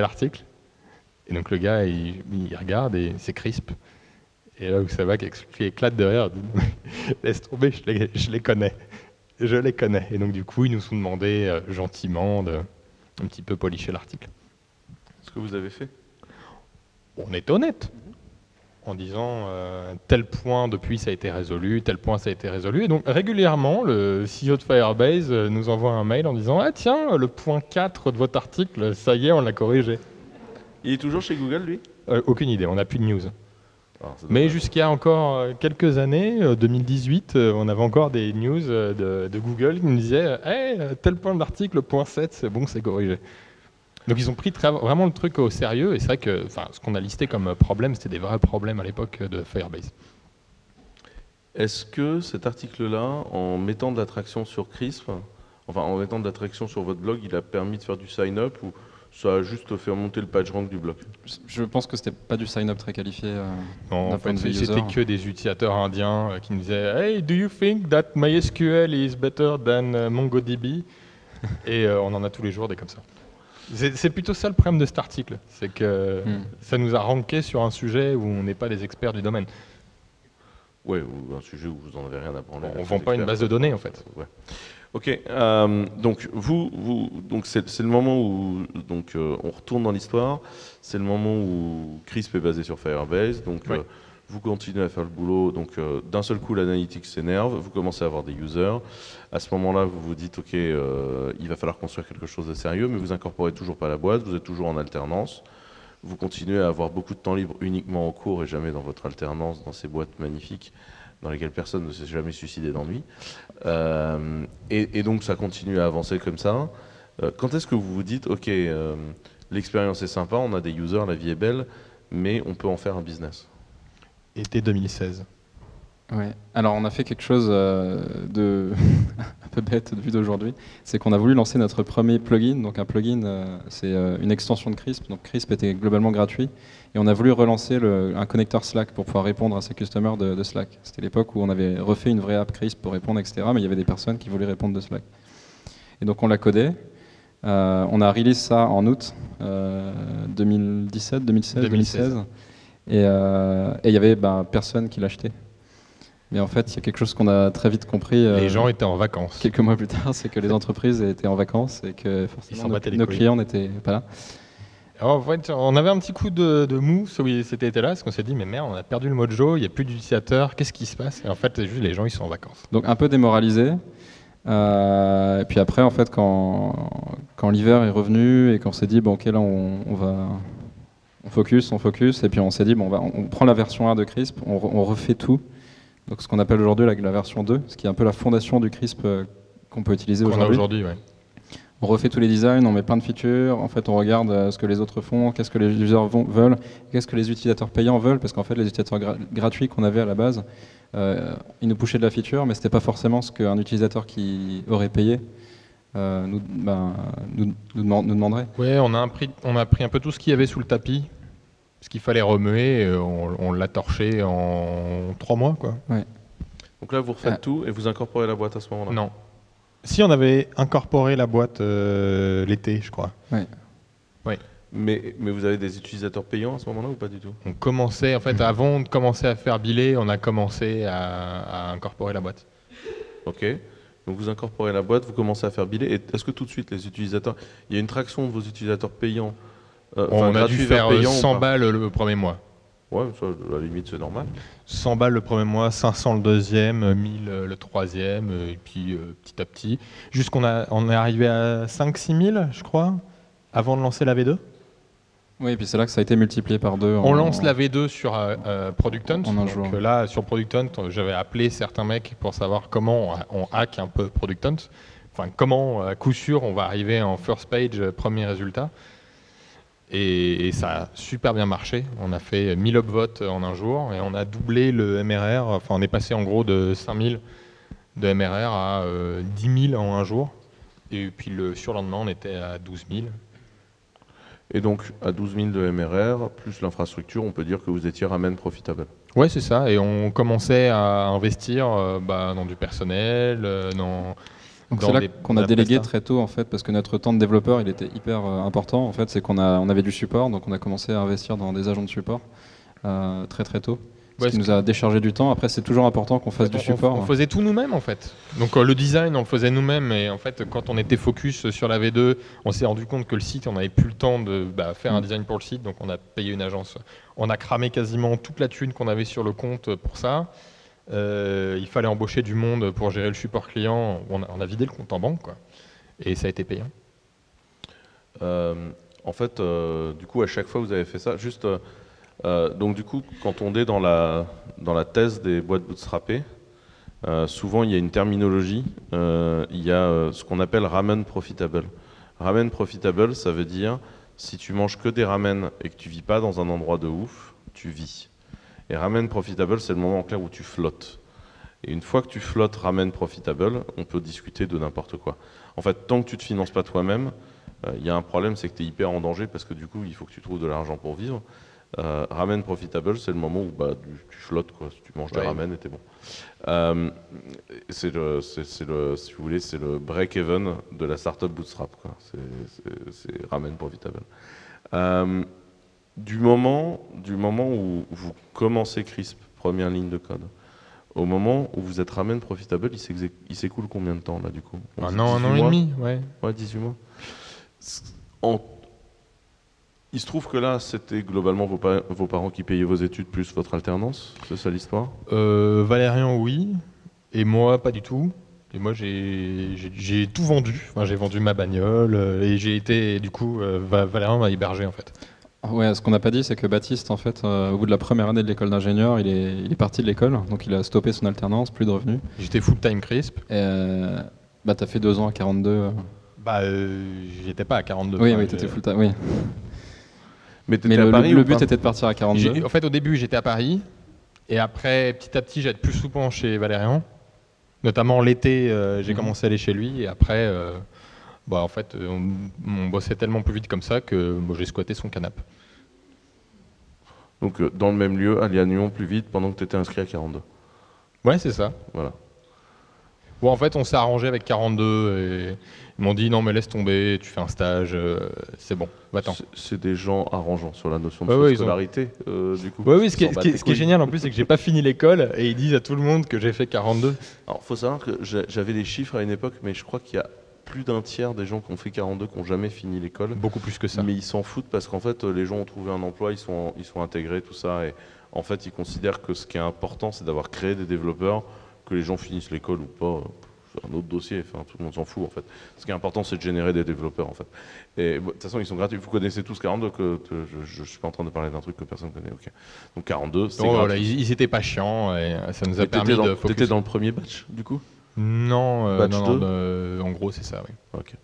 l'article? Et donc le gars, il regarde et c'est Crisp. Et là Oussama qui éclate de rire, dit, laisse tomber, je les connais. Je les connais. Et donc du coup, ils nous ont demandé gentiment de un petit peu policher l'article. Ce que vous avez fait? On est honnête. En disant tel point depuis ça a été résolu, tel point ça a été résolu. Et donc régulièrement, le CEO de Firebase nous envoie un mail en disant ah tiens, le point 4 de votre article, ça y est, on l'a corrigé. Il est toujours chez Google, lui? Aucune idée, on n'a plus de news. Alors, mais jusqu'à encore quelques années, 2018, on avait encore des news de Google qui nous disaient hey, tel point de l'article, point 7, c'est bon, c'est corrigé. Donc ils ont pris vraiment le truc au sérieux, et c'est vrai que ce qu'on a listé comme problème, c'était des vrais problèmes à l'époque de Firebase. Est-ce que cet article-là, en mettant de l'attraction sur Crisp, enfin en mettant de l'attraction sur votre blog, il a permis de faire du sign-up ou ça a juste fait monter le PageRank du blog? Je pense que c'était pas du sign-up très qualifié. Non, en fait, c'était que des utilisateurs indiens qui nous disaient Hey, do you think that MySQL is better than MongoDB? Et on en a tous les jours des comme ça. C'est plutôt ça le problème de cet article, c'est que ça nous a ranké sur un sujet où on n'est pas des experts du domaine. Ouais, ou un sujet où vous n'en avez rien à prendre. On ne vend pas une base de données en fait. Ouais. Ok, donc donc c'est le moment où on retourne dans l'histoire. C'est le moment où Crisp est basé sur Firebase. Donc oui. vous continuez à faire le boulot. Donc d'un seul coup, l'analytics s'énerve. Vous commencez à avoir des users. À ce moment-là, vous vous dites, ok, il va falloir construire quelque chose de sérieux, mais vous incorporez toujours pas la boîte. Vous êtes toujours en alternance. Vous continuez à avoir beaucoup de temps libre uniquement en cours et jamais dans votre alternance, dans ces boîtes magnifiques dans lesquelles personne ne s'est jamais suicidé d'ennui. Et donc ça continue à avancer comme ça. Quand est-ce que vous vous dites, ok, l'expérience est sympa, on a des users, la vie est belle, mais on peut en faire un business? Été 2016. Ouais. Alors on a fait quelque chose de un peu bête vu d'aujourd'hui, c'est qu'on a voulu lancer notre premier plugin. Donc un plugin, c'est une extension de Crisp. Donc Crisp était globalement gratuit et on a voulu relancer un connecteur Slack pour pouvoir répondre à ces customers de Slack. C'était l'époque où on avait refait une vraie app Crisp pour répondre, etc. Mais il y avait des personnes qui voulaient répondre de Slack. Et donc on l'a codé. On a release ça en août 2017, 2016. Et il y avait personne qui l'achetait. Mais en fait, il y a quelque chose qu'on a très vite compris. Les gens étaient en vacances. Quelques mois plus tard, c'est que les entreprises étaient en vacances et que forcément nos clients n'étaient pas là. Alors, en fait, on avait un petit coup de mou cet été-là, parce qu'on s'est dit, mais merde, on a perdu le mojo, il n'y a plus d'utilisateurs, qu'est-ce qui se passe? Et en fait, c'est juste les gens, ils sont en vacances. Donc un peu démoralisé. Et puis après, en fait, quand l'hiver est revenu et qu'on s'est dit, bon, ok, là, on focus, et puis on s'est dit, bon, on prend la version 1 de Crisp, on refait tout. Donc ce qu'on appelle aujourd'hui la version 2, ce qui est un peu la fondation du Crisp qu'on peut utiliser aujourd'hui. Ouais. On refait tous les designs, on met plein de features, en fait on regarde ce que les autres font, qu'est-ce que les users veulent, qu'est-ce que les utilisateurs payants veulent, parce qu'en fait les utilisateurs gratuits qu'on avait à la base, ils nous pushaient de la feature, mais c'était pas forcément ce qu'un utilisateur qui aurait payé nous demanderait. Ouais, on a pris un peu tout ce qu'il y avait sous le tapis. Ce qu'il fallait remuer, on l'a torché en 3 mois, quoi. Ouais. Donc là, vous refaites tout et vous incorporez la boîte à ce moment-là? Non. Si on avait incorporé la boîte l'été, je crois. Ouais. Ouais. Mais vous avez des utilisateurs payants à ce moment-là ou pas du tout? On commençait, en fait, avant de commencer à faire biller, on a commencé à incorporer la boîte. Ok. Donc vous incorporez la boîte, vous commencez à faire biller. Et est-ce que tout de suite, les utilisateurs, il y a une traction de vos utilisateurs payants? On a dû faire 100 balles le premier mois. Ouais, ça, à la limite, c'est normal. 100 balles le premier mois, 500 le deuxième, 1000 le troisième, et puis petit à petit. On est arrivé à 5-6 000, je crois, avant de lancer la V2. Oui, et puis c'est là que ça a été multiplié par 2. On lance la V2 sur Product Hunt. En un jour. Donc là, sur Product Hunt, j'avais appelé certains mecs pour savoir comment on hack un peu Product Hunt. Enfin, comment, à coup sûr, on va arriver en first page, premier résultat. Et ça a super bien marché. On a fait 1000 upvotes en un jour et on a doublé le MRR. Enfin, on est passé en gros de 5000 de MRR à 10 000 en un jour. Et puis le surlendemain, on était à 12 000. Et donc, à 12 000 de MRR, plus l'infrastructure, on peut dire que vous étiez ramen profitable. Ouais, c'est ça. Et on commençait à investir dans du personnel, Donc c'est là qu'on a la délégué presta. très tôt en fait, parce que notre temps de développeur il était hyper important en fait, c'est on avait du support, donc on a commencé à investir dans des agents de support très très tôt. Ce Ouais, qui nous a déchargé du temps. Après c'est toujours important qu'on fasse du support. On faisait tout nous-mêmes en fait. Donc le design on le faisait nous-mêmes et en fait quand on était focus sur la V2, on s'est rendu compte que le site, on n'avait plus le temps de faire un design pour le site, donc on a payé une agence. On a cramé quasiment toute la thune qu'on avait sur le compte pour ça. Il fallait embaucher du monde pour gérer le support client. On a vidé le compte en banque, quoi. Et ça a été payant. En fait, du coup, à chaque fois, vous avez fait ça. Juste, donc, du coup, quand on est dans la thèse des boîtes bootstrappées, souvent, il y a une terminologie. Il y a ce qu'on appelle ramen profitable. Ramen profitable, ça veut dire si tu manges que des ramen et que tu vis pas dans un endroit de ouf, tu vis. Et ramen profitable, c'est le moment en clair où tu flottes. Et une fois que tu flottes ramen profitable, on peut discuter de n'importe quoi. En fait, tant que tu ne te finances pas toi-même, il y a un problème, c'est que tu es hyper en danger parce que du coup, il faut que tu trouves de l'argent pour vivre. Ramen profitable, c'est le moment où tu flottes, quoi. Tu manges des ramen et t'es bon. Si vous voulez, c'est le break-even de la startup bootstrap, quoi. C'est ramen profitable. Du moment où vous commencez Crisp, première ligne de code, au moment où vous êtes ramen profitable, il s'écoule combien de temps là du coup? Un an et demi, ouais. Ouais, 18 mois. Il se trouve que là, c'était globalement vos parents qui payaient vos études plus votre alternance, c'est ça l'histoire? Valérian, oui. Et moi, pas du tout. Et moi, j'ai tout vendu. Enfin, j'ai vendu ma bagnole et j'ai été, du coup, Valérian m'a hébergé en fait. Ouais, ce qu'on n'a pas dit, c'est que Baptiste, en fait, au bout de la première année de l'école d'ingénieur, il est parti de l'école, donc il a stoppé son alternance, plus de revenus. J'étais full-time Crisp. T'as fait 2 ans à 42. J'étais pas à 42. Oui, oui, t'étais full-time, oui. Mais à Paris, le but était de partir à 42. En fait, au début, j'étais à Paris. Et après, petit à petit, j'ai été plus souvent chez Valérian. Notamment l'été, j'ai commencé à aller chez lui. Et après, en fait, on bossait tellement plus vite comme ça que j'ai squatté son canapé. Donc, dans le même lieu, aller à Lyon plus vite pendant que tu étais inscrit à 42. Ouais, c'est ça. Voilà. Bon, en fait, on s'est arrangé avec 42 et ils m'ont dit non, mais laisse tomber, tu fais un stage, c'est bon, va-t'en. C'est des gens arrangeants sur la notion de scolarité, du coup. Oui, ce qui est génial en plus, c'est que j'ai pas fini l'école et ils disent à tout le monde que j'ai fait 42. Alors, faut savoir que j'avais les chiffres à une époque, mais je crois qu'il y a plus d'un tiers des gens qui ont fait 42 qui n'ont jamais fini l'école. Beaucoup plus que ça. Mais ils s'en foutent parce qu'en fait, les gens ont trouvé un emploi, ils sont intégrés, tout ça. Et en fait, ils considèrent que ce qui est important, c'est d'avoir créé des développeurs, que les gens finissent l'école ou pas. C'est un autre dossier, enfin, tout le monde s'en fout en fait. Ce qui est important, c'est de générer des développeurs en fait. Et de toute façon, ils sont gratuits. Vous connaissez tous 42, je ne suis pas en train de parler d'un truc que personne ne connaît. Okay. Donc 42, c'est gratuit. Voilà, ils étaient pas chiants et ça nous a permis de focus. T'étais dans le premier batch du coup? Non, batch 2 en gros, c'est ça, oui. Ok.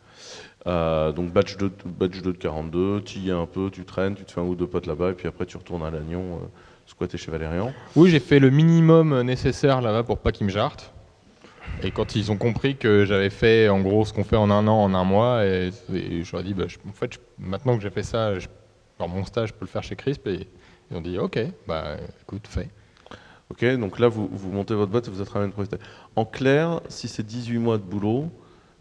Donc batch 2 de 42, tu y es un peu, tu traînes, tu te fais un ou deux potes là-bas et puis après tu retournes à Lannion, squatter chez Valérian. Oui, j'ai fait le minimum nécessaire là-bas pour pas qu'ils me jartent. Et quand ils ont compris que j'avais fait en gros ce qu'on fait en un an, en un mois, et je leur ai dit, en fait, maintenant que j'ai fait ça, mon stage, je peux le faire chez Crisp. Et ils ont dit, ok, écoute, fais. Ok, donc là, vous montez votre boîte et vous êtes ramen profitable. En clair, si c'est 18 mois de boulot,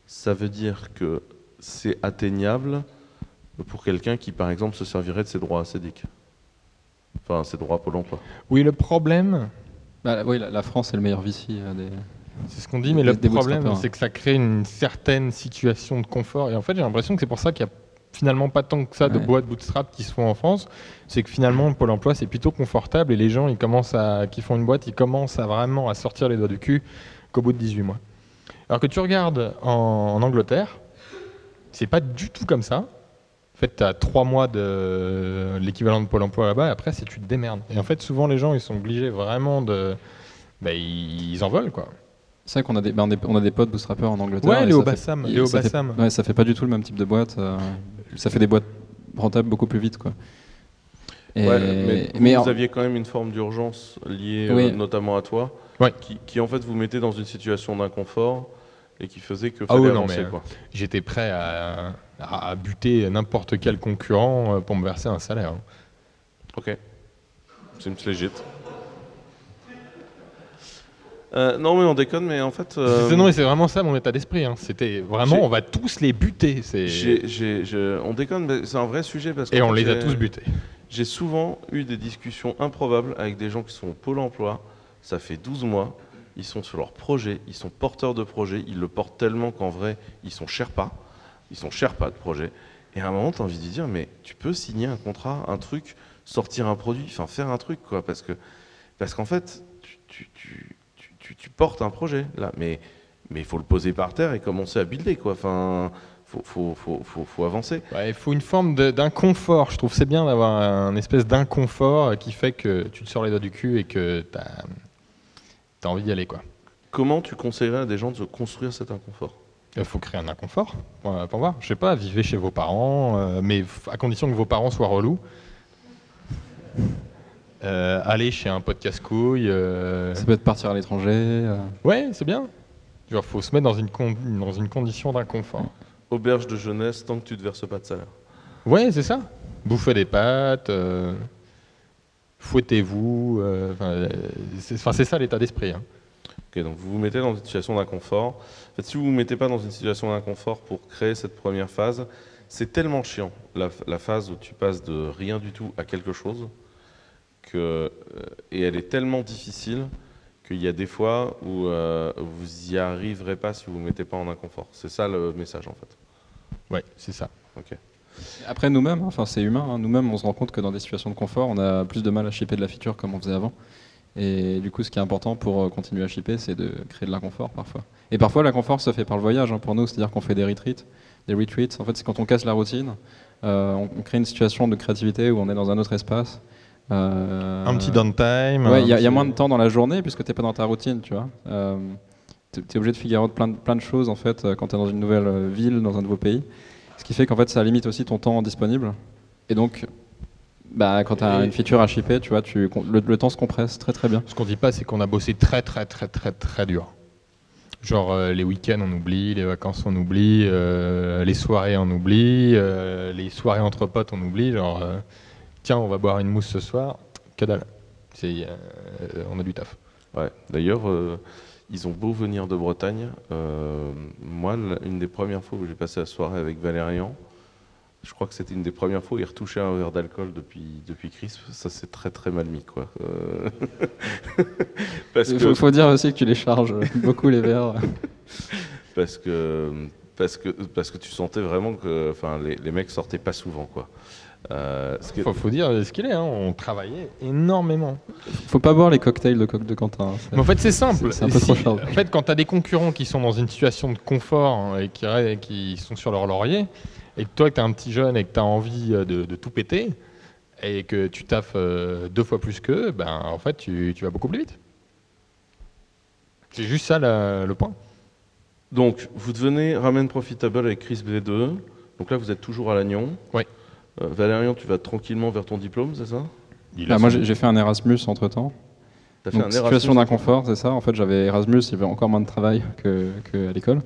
ça veut dire que c'est atteignable pour quelqu'un qui, par exemple, se servirait de ses droits à CEDIC. Enfin, ses droits à Pôle emploi. Oui, le problème... oui, la France est le meilleur VC des... C'est ce qu'on dit, mais le problème, c'est que ça crée une certaine situation de confort. Et en fait, j'ai l'impression que c'est pour ça qu'il y a finalement pas tant que ça de boîtes bootstrap qui se font en France. C'est que finalement, Pôle emploi, c'est plutôt confortable et les gens qui font une boîte, ils commencent vraiment à sortir les doigts du cul qu'au bout de 18 mois. Alors que tu regardes en Angleterre, c'est pas du tout comme ça. En fait, tu as 3 mois de l'équivalent de Pôle emploi là-bas et après, tu te démerdes. Et en fait, souvent, les gens, ils sont obligés vraiment ils en veulent, quoi. C'est vrai qu'on a des potes bootstrappers en Angleterre. Ouais, Léo Bassam. Ça fait pas du tout le même type de boîte. Ça fait des boîtes rentables beaucoup plus vite, quoi. Mais vous aviez quand même une forme d'urgence liée notamment à toi, qui en fait vous mettait dans une situation d'inconfort et qui faisait que fallait avancer, quoi. J'étais prêt à buter n'importe quel concurrent pour me verser un salaire. Ok, c'est une légit. Non mais on déconne, mais en fait... Non, c'est vraiment ça mon état d'esprit. C'était vraiment, on va tous les buter. On déconne, mais c'est un vrai sujet. Et on les a tous butés. J'ai souvent eu des discussions improbables avec des gens qui sont au Pôle emploi, ça fait 12 mois, ils sont sur leur projet, ils sont porteurs de projet, ils le portent tellement qu'en vrai, ils sont Sherpas de projet. Et à un moment, tu as envie de dire, mais tu peux signer un contrat, un truc, sortir un produit, enfin faire un truc, quoi, parce qu'en fait, tu portes un projet, là, mais il faut le poser par terre et commencer à builder, quoi, enfin... Faut avancer. Il faut une forme d'inconfort. Je trouve c'est bien d'avoir un espèce d'inconfort qui fait que tu te sors les doigts du cul et que tu as envie d'y aller, quoi. Comment tu conseillerais à des gens de se construire cet inconfort ? Il faut créer un inconfort pour voir. Je sais pas, vivez chez vos parents, mais à condition que vos parents soient relous. Aller chez un pote casse-couille. Ça peut être partir à l'étranger. Ouais, c'est bien. Genre, faut se mettre dans une condition d'inconfort. Auberge de jeunesse tant que tu ne te verses pas de salaire. Ouais, c'est ça. Bouffez des pâtes, fouettez-vous. C'est ça l'état d'esprit. Hein. Ok, donc vous vous mettez dans une situation d'inconfort. En fait, si vous ne vous mettez pas dans une situation d'inconfort pour créer cette première phase, c'est tellement chiant, la phase où tu passes de rien du tout à quelque chose, et elle est tellement difficile qu'il y a des fois où vous n'y arriverez pas si vous ne vous mettez pas en inconfort. C'est ça le message, en fait. Ouais, c'est ça. Ok. Après nous-mêmes, enfin c'est humain, hein, nous-mêmes on se rend compte que dans des situations de confort, on a plus de mal à shipper de la feature comme on faisait avant. Et du coup, ce qui est important pour continuer à shipper, c'est de créer de l'inconfort parfois. Et parfois, l'inconfort se fait par le voyage, hein, pour nous, c'est-à-dire qu'on fait des retreats. En fait, c'est quand on casse la routine, on crée une situation de créativité où on est dans un autre espace. Un petit downtime. Ouais, il y a moins de temps dans la journée puisque tu n'es pas dans ta routine, tu vois. Tu es obligé de figure out plein de choses en fait quand tu es dans une nouvelle ville, dans un nouveau pays. Ce qui fait qu'en fait, ça limite aussi ton temps disponible. Et donc, quand tu as une feature à shipper, tu vois, le temps se compresse très très bien. Ce qu'on dit pas, c'est qu'on a bossé très dur. Genre les week-ends on oublie, les vacances on oublie, les soirées on oublie, les soirées entre potes on oublie. Genre, tiens, on va boire une mousse ce soir, que dalle. On a du taf. Ouais. D'ailleurs, ils ont beau venir de Bretagne. Moi, une des premières fois où j'ai passé la soirée avec Valérian, je crois que c'était une des premières fois où il retouchait un verre d'alcool depuis Crisp. Ça s'est très très mal mis, quoi. Il faut dire aussi que tu les charges beaucoup les verres. Parce que tu sentais vraiment que les mecs sortaient pas souvent, quoi. Faut dire ce qu'il est, hein. On travaillait énormément. Faut pas boire les cocktails de Quentin. Mais en fait, c'est simple. C'est un peu trop cher. En fait, quand tu as des concurrents qui sont dans une situation de confort, hein, et qui sont sur leur laurier, et que toi, que tu es un petit jeune et que tu as envie de tout péter, et que tu taffes 2 fois plus qu'eux, en fait, tu vas beaucoup plus vite. C'est juste ça le point. Donc, vous devenez Ramen Profitable avec Crisp V2. Donc là, vous êtes toujours à Lannion. Oui. Valérian, tu vas tranquillement vers ton diplôme, c'est ça ? Moi, j'ai fait un Erasmus entre-temps. T'as fait un Erasmus, situation d'inconfort, c'est ça. En fait, j'avais Erasmus, il y avait encore moins de travail qu'à l'école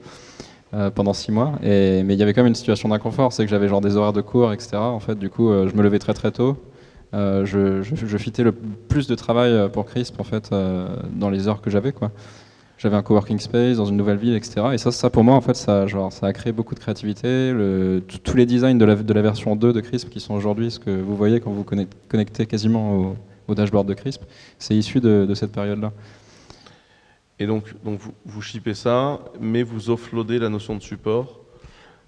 pendant 6 mois. Mais il y avait quand même une situation d'inconfort, c'est que j'avais genre des horaires de cours, etc. En fait, du coup, je me levais très très tôt. Je fitais le plus de travail pour Crisp en fait dans les heures que j'avais, quoi. J'avais un coworking space dans une nouvelle ville, etc. Et ça pour moi, en fait, ça a créé beaucoup de créativité. Tous les designs de la version 2 de Crisp qui sont aujourd'hui ce que vous voyez quand vous connectez quasiment au dashboard de Crisp, c'est issu de cette période-là. Et donc vous shippez ça, mais vous offloadez la notion de support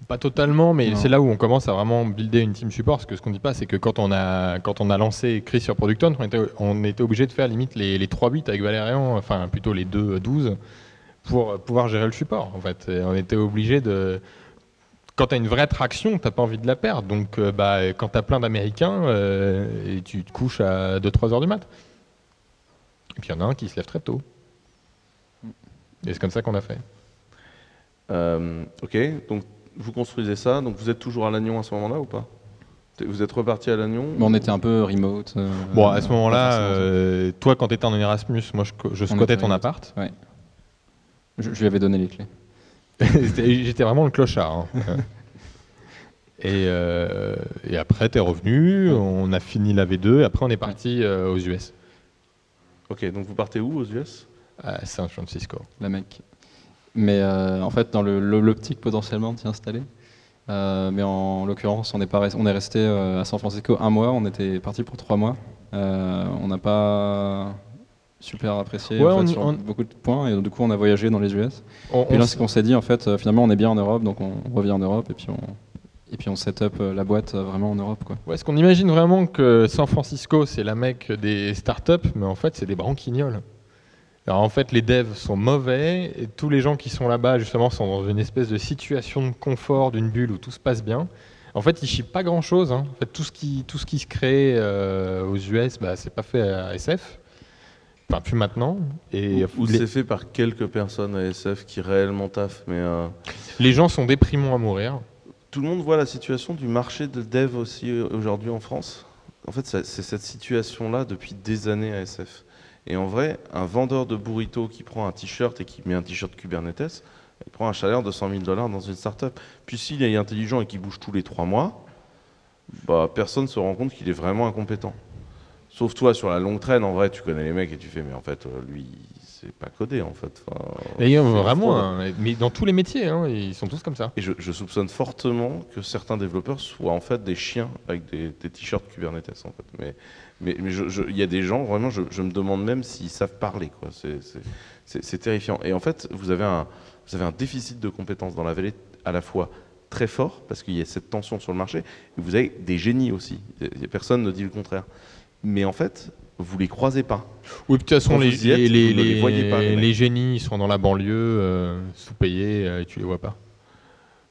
Pas totalement, mais Non. c'est là où on commence à vraiment builder une team support. Parce que ce qu'on dit pas, c'est que quand on a lancé Chris sur Product Hunt, on était obligé de faire limite les 3 bits avec Valérian, enfin plutôt les 2 12, pour pouvoir gérer le support. En fait, et on était obligé de. Quand tu as une vraie traction, tu n'as pas envie de la perdre. Donc, quand tu as plein d'Américains, et tu te couches à 2-3 heures du mat. Et puis il y en a un qui se lève très tôt. Et c'est comme ça qu'on a fait. Ok, donc vous construisez ça, donc vous êtes toujours à Lannion à ce moment-là ou pas? Vous êtes reparti à Lannion? Mais on était un peu remote. Bon, à ce pas moment-là, forcément. toi, quand tu étais en Erasmus, moi, je squattais était ton remote. appart. Ouais. Je lui avais donné les clés. J'étais vraiment le clochard. Hein. Et après, tu es revenu, on a fini la V2, et après, on est parti aux US, Ok, donc vous partez où aux US? à San Francisco. La mec. Mais en fait, dans l'optique potentiellement d'y installer. Mais en l'occurrence, on est resté à San Francisco 1 mois. On était parti pour 3 mois. On n'a pas super apprécié Ouais, en fait, sur beaucoup de points. Et du coup, on a voyagé dans les US. On Et là, s- ce qu'on s'est dit, en fait, finalement, on est bien en Europe, donc on revient en Europe et puis on set up la boîte vraiment en Europe, quoi. Ouais, est-ce qu'on imagine vraiment que San Francisco, c'est la mecque des startups, mais en fait, c'est des branquignoles. Alors en fait, les devs sont mauvais, et tous les gens qui sont là-bas, justement, sont dans une espèce de situation de confort, d'une bulle où tout se passe bien. En fait, ils chippent pas grand-chose. Hein. En fait, tout ce qui se crée aux US, c'est pas fait à SF. Enfin, plus maintenant. Et Ou les, c'est fait par quelques personnes à SF qui réellement taffent, mais les gens sont déprimants à mourir. tout le monde voit la situation du marché de dev aussi aujourd'hui en France. En fait, c'est cette situation-là depuis des années à SF. Et en vrai, un vendeur de burrito qui prend un t-shirt et qui met un t-shirt Kubernetes, il prend un salaire de $100 000 dans une startup. Puis s'il est intelligent et qu'il bouge tous les 3 mois, personne ne se rend compte qu'il est vraiment incompétent. Sauf toi, sur la longue traîne, en vrai, tu connais les mecs et tu fais, mais en fait, lui, c'est pas codé, en fait. Enfin, Et c'est vraiment, fraude. mais dans tous les métiers, hein, ils sont tous comme ça. Et je soupçonne fortement que certains développeurs soient en fait des chiens avec des t-shirts Kubernetes, en fait. Mais il y a des gens, vraiment, je me demande même s'ils savent parler, quoi. C'est terrifiant. Et en fait, vous avez un déficit de compétences dans la vallée à la fois très fort, parce qu'il y a cette tension sur le marché, et vous avez des génies aussi. Personne ne dit le contraire. Mais en fait, vous les croisez pas. Oui, de toute façon, Quand vous y êtes, vous ne les voyez pas, les mecs. les génies, ils sont dans la banlieue, sous-payés, et tu les vois pas.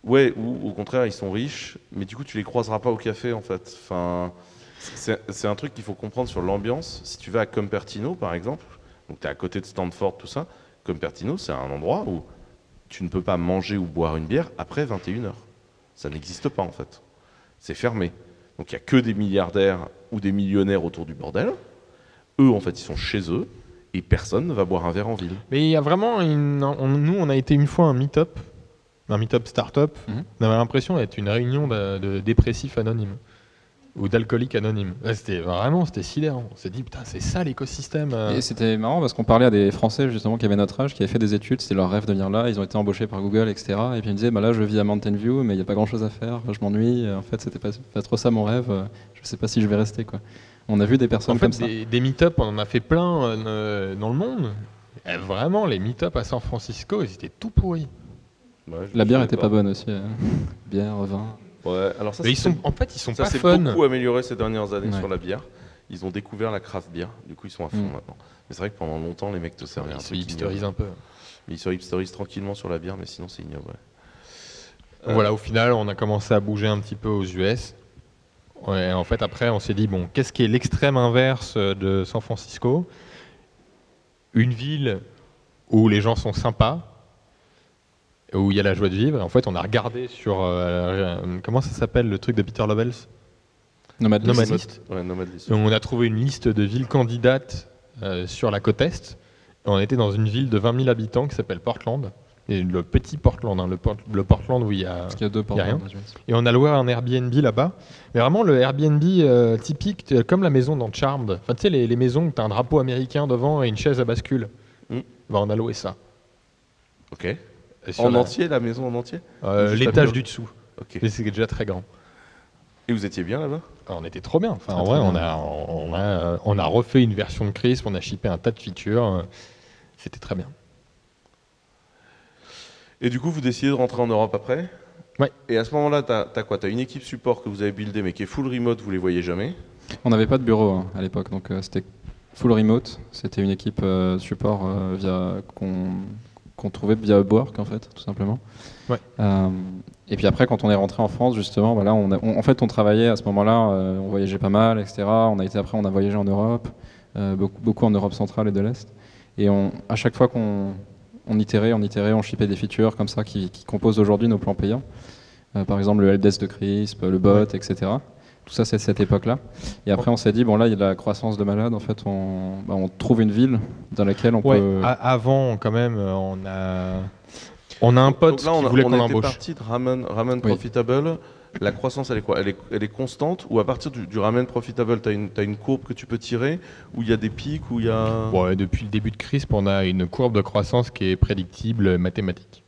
Ouais, ou au contraire, ils sont riches, mais du coup, tu les croiseras pas au café, en fait. Enfin, c'est un truc qu'il faut comprendre sur l'ambiance. Si tu vas à Cupertino, par exemple, donc tu es à côté de Stanford, tout ça, Cupertino, c'est un endroit où tu ne peux pas manger ou boire une bière après 21h. Ça n'existe pas, en fait. C'est fermé. Donc il n'y a que des milliardaires ou des millionnaires autour du bordel. Eux, en fait, ils sont chez eux, et personne ne va boire un verre en ville. Mais il y a vraiment nous, on a été une fois un meet-up start-up. On avait l'impression d'être une réunion de dépressifs anonymes ou d'alcooliques anonymes. Là, c'était sidérant. On s'est dit, putain, c'est ça l'écosystème. Et c'était marrant parce qu'on parlait à des Français justement qui avaient notre âge, qui avaient fait des études, c'était leur rêve de venir là, ils ont été embauchés par Google, etc. Et puis ils me disaient, là je vis à Mountain View, mais il n'y a pas grand chose à faire, je m'ennuie, en fait c'était pas trop ça mon rêve, je sais pas si je vais rester, quoi. On a vu des personnes En fait, comme ça. des meet-up, on en a fait plein dans le monde. Et vraiment, les meet-up à San Francisco, ils étaient tout pourris. Ouais, je La me bière souviens était pas bonne aussi. Bière, vin. Ouais, alors ça, Mais ils c'est- sont, en fait, ils sont ça pas s'est fun. beaucoup amélioré ces dernières années Ouais. sur la bière. Ils ont découvert la craft beer, du coup ils sont à fond maintenant. Mais c'est vrai que pendant longtemps, les mecs te servaient un Ils se truc hipsterisent ignoble. un peu. Ils se hipsterisent tranquillement sur la bière, mais sinon c'est ignoble. Ouais. Voilà, au final, on a commencé à bouger un petit peu aux US. Ouais, en fait, après, on s'est dit, bon, qu'est-ce qui est l'extrême inverse de San Francisco? Une ville où les gens sont sympas, où il y a la joie de vivre. Et en fait, on a regardé sur, comment ça s'appelle, le truc de Peter Lovells? Nomad List. Nomad List. Ouais, Nomad List. Et on a trouvé une liste de villes candidates sur la côte Est. Et on était dans une ville de 20 000 habitants qui s'appelle Portland. Et le petit Portland, hein, le Portland où il y a... Parce qu'il y a deux portes. y a rien. dans les US. Et on a loué un Airbnb là-bas. Mais vraiment, le Airbnb typique, comme la maison dans Charmed. Enfin, tu sais, les maisons où tu as un drapeau américain devant et une chaise à bascule. Mm. On a loué ça. Ok. Et sur En la- entier, la maison en entier Juste l'étage à du dessous. Ok. Mais c'est déjà très grand. Et vous étiez bien là-bas? On était trop bien. Enfin, Très, en très vrai, bien. on a refait une version de Crisp, on a shippé un tas de features. C'était très bien. Et du coup, vous décidez de rentrer en Europe après? Ouais. Et à ce moment-là, t'as quoi? T'as une équipe support que vous avez buildée, mais qui est full remote, vous les voyez jamais. On n'avait pas de bureau hein, à l'époque, donc c'était full remote. C'était une équipe support qu'on trouvait via Upwork en fait, tout simplement. Ouais. Et puis après, quand on est rentré en France, justement, voilà, en fait, on travaillait à ce moment-là, on voyageait pas mal, etc. On a voyagé en Europe, beaucoup en Europe centrale et de l'Est. Et à chaque fois qu'on itérait, on shippait des features comme ça qui composent aujourd'hui nos plans payants. Par exemple, le helpdesk de Crisp, le bot, etc. Tout ça, c'est cette époque-là. Et après, on s'est dit, bon là, il y a de la croissance de malade. En fait, on trouve une ville dans laquelle on peut... Avant, quand même, on a un pote Donc là, qui voulait qu'on on était embauche. parti de ramen profitable. La croissance, elle est quoi? Elle est constante, ou à partir du ramen profitable, t'as une courbe que tu peux tirer, où il y a des pics, où il y a... Ouais, depuis le début de Crisp, on a une courbe de croissance qui est prédictible, mathématique.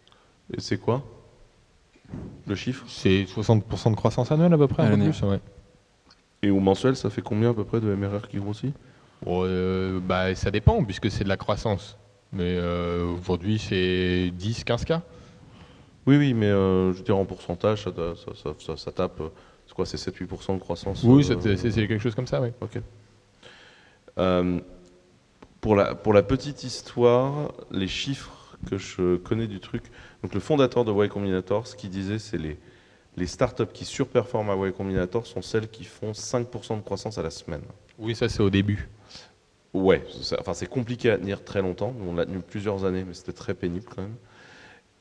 Et c'est quoi le chiffre? C'est 60% de croissance annuelle à peu près, un peu plus, ouais. Et au mensuel, ça fait combien à peu près de MRR qui grossit? Ça dépend, puisque c'est de la croissance. Mais aujourd'hui, c'est 10-15K. Oui, mais je veux dire en pourcentage, ça tape, c'est quoi, c'est 7-8% de croissance? Oui, c'est quelque chose comme ça, oui. Ok. Pour la petite histoire, les chiffres que je connais du truc, donc le fondateur de Y Combinator, ce qu'il disait, c'est les startups qui surperforment à Y Combinator sont celles qui font 5% de croissance à la semaine. Oui, ça c'est au début. Ouais, c'est compliqué à tenir très longtemps. On l'a tenu plusieurs années, mais c'était très pénible quand même.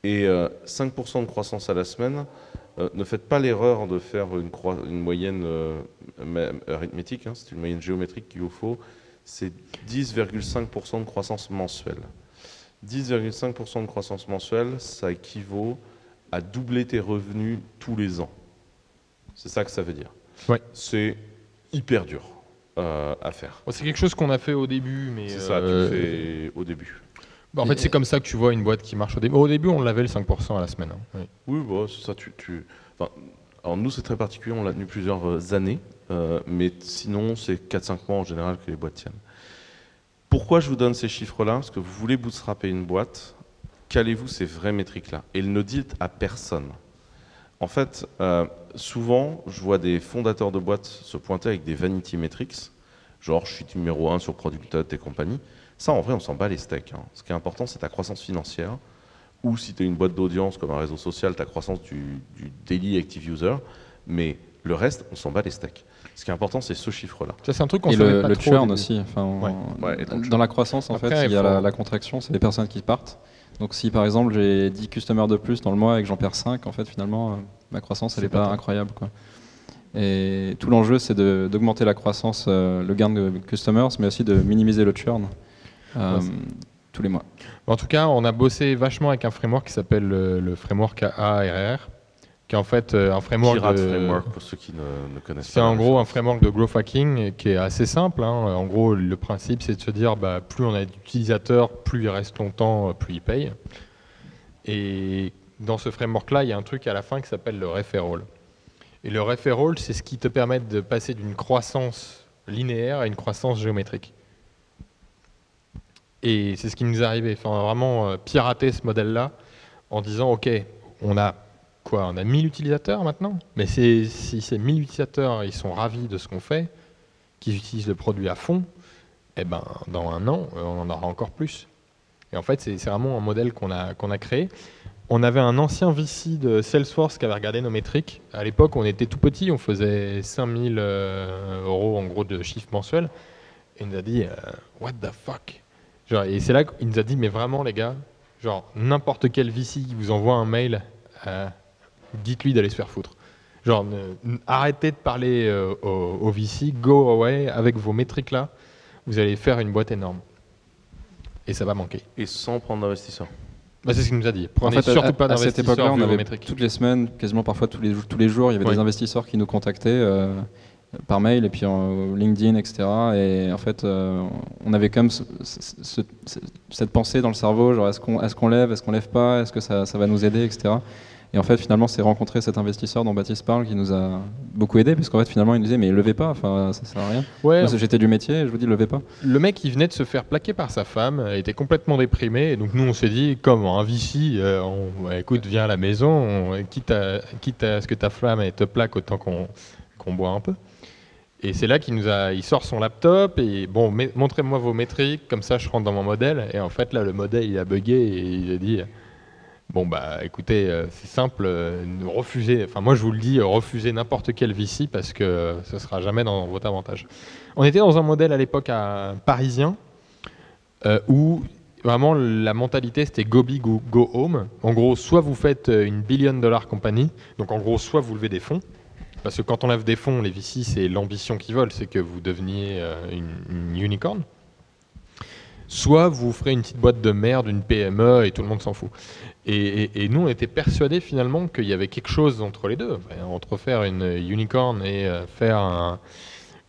Et 5% de croissance à la semaine, ne faites pas l'erreur de faire une moyenne arithmétique, hein, c'est une moyenne géométrique qu'il vous faut. C'est 10,5% de croissance mensuelle. 10,5% de croissance mensuelle, ça équivaut à doubler tes revenus tous les ans. C'est ça que ça veut dire. Ouais. C'est hyper dur à faire. C'est quelque chose qu'on a fait au début, mais... C'est ça, tu le fais au début. En fait, c'est comme ça que tu vois une boîte qui marche au début. Au début, on l'avait le 5% à la semaine. Hein. Oui, c'est ça. Alors nous, c'est très particulier, on l'a tenu plusieurs années, mais sinon, c'est 4-5 mois en général que les boîtes tiennent. Pourquoi je vous donne ces chiffres-là? Parce que vous voulez bootstrapper une boîte, calez-vous ces vraies métriques-là et ne le dites à personne. En fait, souvent, je vois des fondateurs de boîtes se pointer avec des vanity metrics, genre je suis numéro 1 sur Product et compagnie. Ça, en vrai, on s'en bat les steaks. Hein. Ce qui est important, c'est ta croissance financière, ou si tu es une boîte d'audience comme un réseau social, ta croissance du daily active user, mais le reste, on s'en bat les steaks. Ce qui est important, c'est ce chiffre-là. Ça, c'est un truc qu'on savait pas le trop churn aussi. Enfin, et dans la croissance, en Après, fait, il y a la contraction, c'est les personnes qui partent. Donc si par exemple j'ai 10 customers de plus dans le mois et que j'en perds 5, en fait finalement ma croissance elle n'est pas incroyable, quoi. Et tout l'enjeu c'est d'augmenter la croissance, le gain de customers, mais aussi de minimiser le churn tous les mois. En tout cas, on a bossé vachement avec un framework qui s'appelle le framework AARR, qui est en fait un framework framework pour ceux qui ne connaissent pas. C'est en gros un framework de growth hacking qui est assez simple. Hein. En gros, le principe, c'est de se dire plus on a d'utilisateurs, plus ils restent longtemps, plus ils payent. Et dans ce framework-là, il y a un truc à la fin qui s'appelle le referral. Et le referral, c'est ce qui te permet de passer d'une croissance linéaire à une croissance géométrique. Et c'est ce qui nous est arrivé. Enfin, vraiment pirater ce modèle-là en disant, OK, on a 1000 utilisateurs maintenant, mais si ces 1000 utilisateurs ils sont ravis de ce qu'on fait, qu'ils utilisent le produit à fond, dans un an, on en aura encore plus. Et en fait, c'est vraiment un modèle qu'on a créé. On avait un ancien VC de Salesforce qui avait regardé nos métriques. À l'époque, on était tout petit, on faisait 5000 € en gros de chiffre mensuel. Et il nous a dit, what the fuck? Et c'est là qu'il nous a dit, mais vraiment les gars, n'importe quel VC qui vous envoie un mail, dites-lui d'aller se faire foutre. Arrêtez de parler au VC, go away, avec vos métriques là, vous allez faire une boîte énorme. Et ça va manquer. Et sans prendre d'investisseurs. C'est ce qu'il nous a dit. Prenez en fait, surtout pas d'investisseurs. À cette époque-là, on avait métriques. toutes les semaines, quasiment parfois tous les jours, il y avait des investisseurs qui nous contactaient par mail et puis en LinkedIn, etc. Et en fait, on avait quand même cette pensée dans le cerveau, genre est-ce qu'on lève pas, est-ce que ça va nous aider, etc. Et en fait, finalement, c'est rencontrer cet investisseur dont Baptiste parle qui nous a beaucoup aidé, parce qu'en fait, finalement, il nous disait mais levez pas, enfin, ça sert à rien. Ouais, Moi, j'étais du métier, je vous dis levez pas. le mec, il venait de se faire plaquer par sa femme, était complètement déprimé. Et donc nous, on s'est dit, comme un VC, écoute, viens à la maison, quitte à ce que ta femme elle te plaque, autant qu'on boit un peu. Et c'est là il sort son laptop et bon, montrez-moi vos métriques, comme ça je rentre dans mon modèle. Et en fait là, le modèle il a bugué et il a dit, bon bah écoutez, c'est simple, refusez. Enfin moi je vous le dis, refusez n'importe quel VC parce que ce sera jamais dans votre avantage. On était dans un modèle à l'époque parisien où vraiment la mentalité c'était go big ou go home. En gros, soit vous faites une billion-dollar compagnie, donc en gros soit vous levez des fonds. Parce que quand on lève des fonds, les VC, c'est l'ambition qu'ils veulent, c'est que vous deveniez une unicorn. Soit vous ferez une petite boîte de merde, une PME, et tout le monde s'en fout. Et nous, on était persuadés finalement qu'il y avait quelque chose entre les deux. Enfin, entre faire une unicorn et faire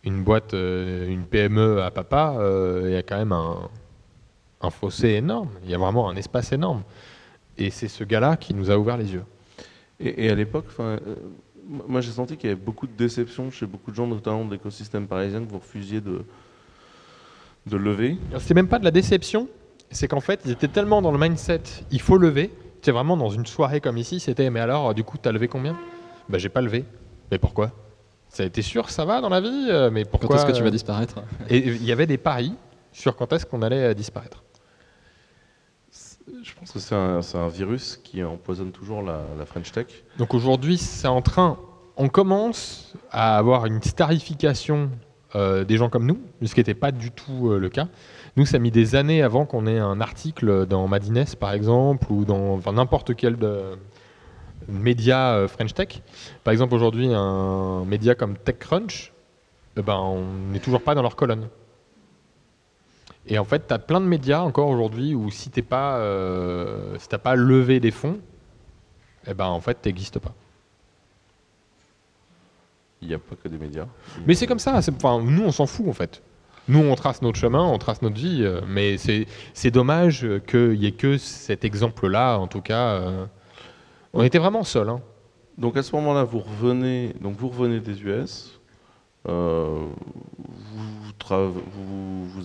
une boîte, une PME à papa, il y a quand même un fossé énorme. Il y a vraiment un espace énorme. Et c'est ce gars-là qui nous a ouvert les yeux. Et à l'époque, moi j'ai senti qu'il y avait beaucoup de déception chez beaucoup de gens, notamment de l'écosystème parisien, que vous refusiez de lever. C'était même pas de la déception, c'est qu'en fait ils étaient tellement dans le mindset il faut lever. C'est vraiment dans une soirée comme ici, c'était mais alors du coup t'as levé combien? Bah j'ai pas levé. Mais pourquoi? Ça a été sûr que ça va dans la vie, mais pourquoi? Quand est-ce que tu vas disparaître? Et il y avait des paris sur quand est-ce qu'on allait disparaître. Je pense que c'est un virus qui empoisonne toujours la French Tech. Donc aujourd'hui, on commence à avoir une starification des gens comme nous, ce qui n'était pas du tout le cas. Nous, ça a mis des années avant qu'on ait un article dans Madines, par exemple, ou dans n'importe quel média French Tech. Par exemple, aujourd'hui, un média comme TechCrunch, on n'est toujours pas dans leur colonne. Et en fait, tu as plein de médias encore aujourd'hui où si tu n'as pas levé des fonds, en fait, tu n'existes pas. Il n'y a pas que des médias. Mais c'est comme ça. Nous, on s'en fout, en fait. Nous, on trace notre chemin, on trace notre vie. Mais c'est dommage qu'il n'y ait que cet exemple-là, en tout cas. On était vraiment seuls. Hein. Donc à ce moment-là, vous revenez des US. Vous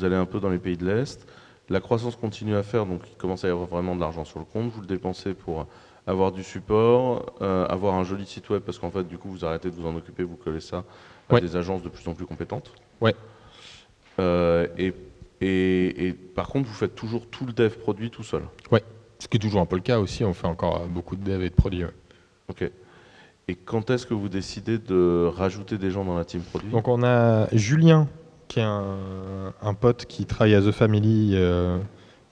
allez un peu dans les pays de l'Est. La croissance continue à faire, donc il commence à y avoir vraiment de l'argent sur le compte. Vous le dépensez pour avoir du support, avoir un joli site web, parce qu'en fait, du coup, vous arrêtez de vous en occuper, vous collez ça à des agences de plus en plus compétentes. Ouais. Et par contre, vous faites toujours tout le dev produit tout seul. Ouais. Ce qui est toujours un peu le cas aussi. On fait encore beaucoup de dev et de produits. Ouais. Ok. Et quand est-ce que vous décidez de rajouter des gens dans la team produit? Donc on a Julien, qui est un pote qui travaille à The Family,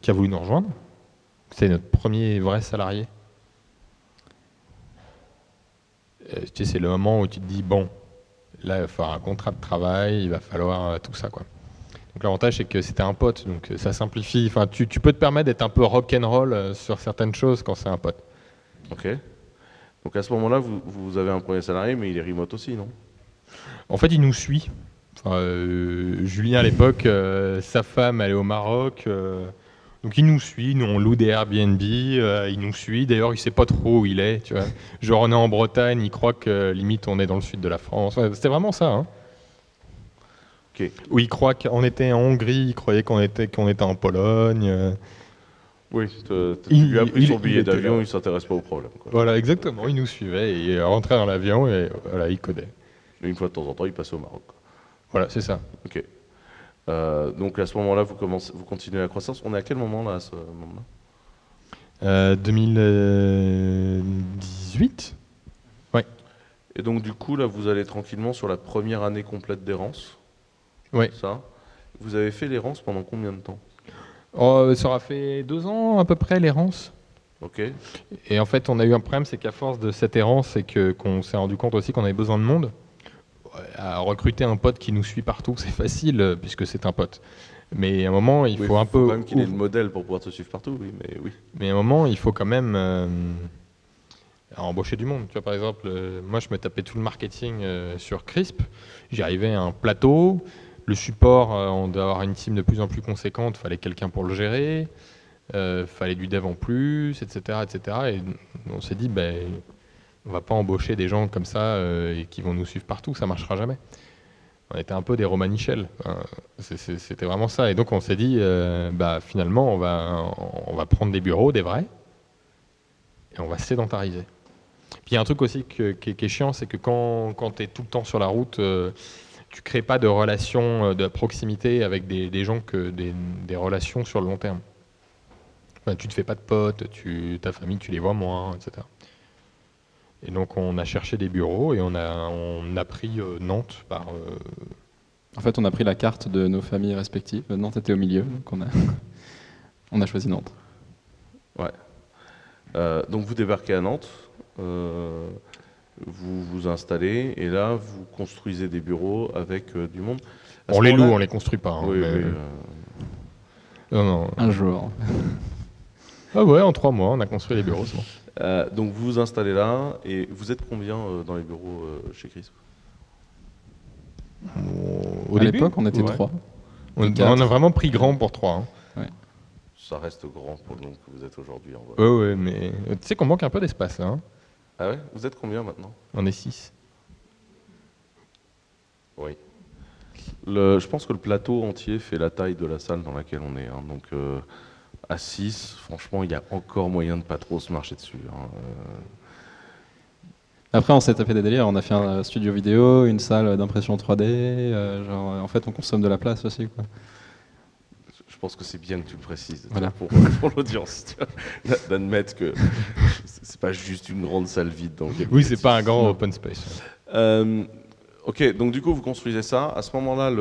qui a voulu nous rejoindre. C'est notre premier vrai salarié. C'est le moment où tu te dis, bon, là il va falloir un contrat de travail, il va falloir tout ça, quoi. Donc l'avantage c'est que c'était un pote, donc ça simplifie. Enfin, tu peux te permettre d'être un peu rock'n'roll sur certaines choses quand c'est un pote. Ok. Donc à ce moment-là, vous avez un premier salarié, mais il est remote aussi, non? En fait, il nous suit. Julien, à l'époque, sa femme, elle est au Maroc. Donc il nous suit. Nous, on loue des Airbnb. Il nous suit. D'ailleurs, il ne sait pas trop où il est. Tu vois. Genre, on est en Bretagne. Il croit que, limite, on est dans le sud de la France. Ouais, c'était vraiment ça. Hein. Okay. Ou il croit qu'on était en Hongrie. Il croyait qu'on était en Pologne. Oui, il lui a pris son billet d'avion, il ne s'intéresse pas au problème. Quoi. Voilà, exactement. Il nous suivait, et il rentrait dans l'avion et voilà, il codait. Et une fois de temps en temps, il passait au Maroc. Quoi. Voilà, c'est ça. Ok. Donc à ce moment-là, vous continuez la croissance. On est à quel moment là, à ce moment-là 2018. Ouais. Et donc du coup, là, vous allez tranquillement sur la première année complète d'errance. Ouais. Ça. Vous avez fait l'errance pendant combien de temps? Ça aura fait 2 ans à peu près l'errance. Ok. Et en fait, on a eu un problème, c'est qu'à force de cette errance, c'est qu'on s'est rendu compte aussi qu'on avait besoin de monde. À recruter un pote qui nous suit partout, c'est facile puisque c'est un pote. Mais à un moment, il faut un peu. Quand même qu'il ait le modèle pour pouvoir te suivre partout, oui, mais oui. Mais à un moment, il faut quand même embaucher du monde. Tu vois, par exemple, moi, je me tapais tout le marketing sur Crisp. J'y arrivais à un plateau. Le support, on doit avoir une team de plus en plus conséquente, il fallait quelqu'un pour le gérer. fallait du dev en plus, etc., etc. Et on s'est dit, on va pas embaucher des gens comme ça et qui vont nous suivre partout, ça marchera jamais. On était un peu des Romanichels. C'était vraiment ça. Et donc on s'est dit, finalement, on va prendre des bureaux, des vrais, et on va sédentariser. Puis il y a un truc aussi qui est chiant, c'est que quand tu es tout le temps sur la route, tu crées pas de relations de proximité avec des gens des relations sur le long terme. Enfin, tu te fais pas de potes, ta famille, tu les vois moins, etc. Et donc on a cherché des bureaux et on a pris Nantes par... En fait, on a pris la carte de nos familles respectives. Nantes était au milieu, donc on a choisi Nantes. Ouais. Donc vous débarquez à Nantes, vous vous installez et là vous construisez des bureaux avec du monde. On les loue, on les construit pas. Hein, oui, oui, non. Un jour. Ah ouais, en 3 mois, on a construit les bureaux, c'est bon. Donc vous vous installez là et vous êtes combien dans les bureaux chez Crisp? Au à début, l'époque, on était 3. On a vraiment pris grand pour 3. Hein. Ouais. Ça reste grand pour le nombre que vous êtes aujourd'hui. En vrai. Ouais, mais tu sais qu'on manque un peu d'espace là. Hein. Ah ouais? Vous êtes combien maintenant? On est 6. Oui. Je pense que le plateau entier fait la taille de la salle dans laquelle on est. Hein. Donc à 6, franchement, il y a encore moyen de pas trop se marcher dessus. Hein. Après, on s'est tapé des délires. On a fait un studio vidéo, une salle d'impression 3D. En fait, on consomme de la place aussi, quoi. Je pense que c'est bien que tu le précises, voilà. pour l'audience, d'admettre que c'est pas juste une grande salle vide. Oui, c'est pas un grand open space. Ok, donc du coup, vous construisez ça. À ce moment-là,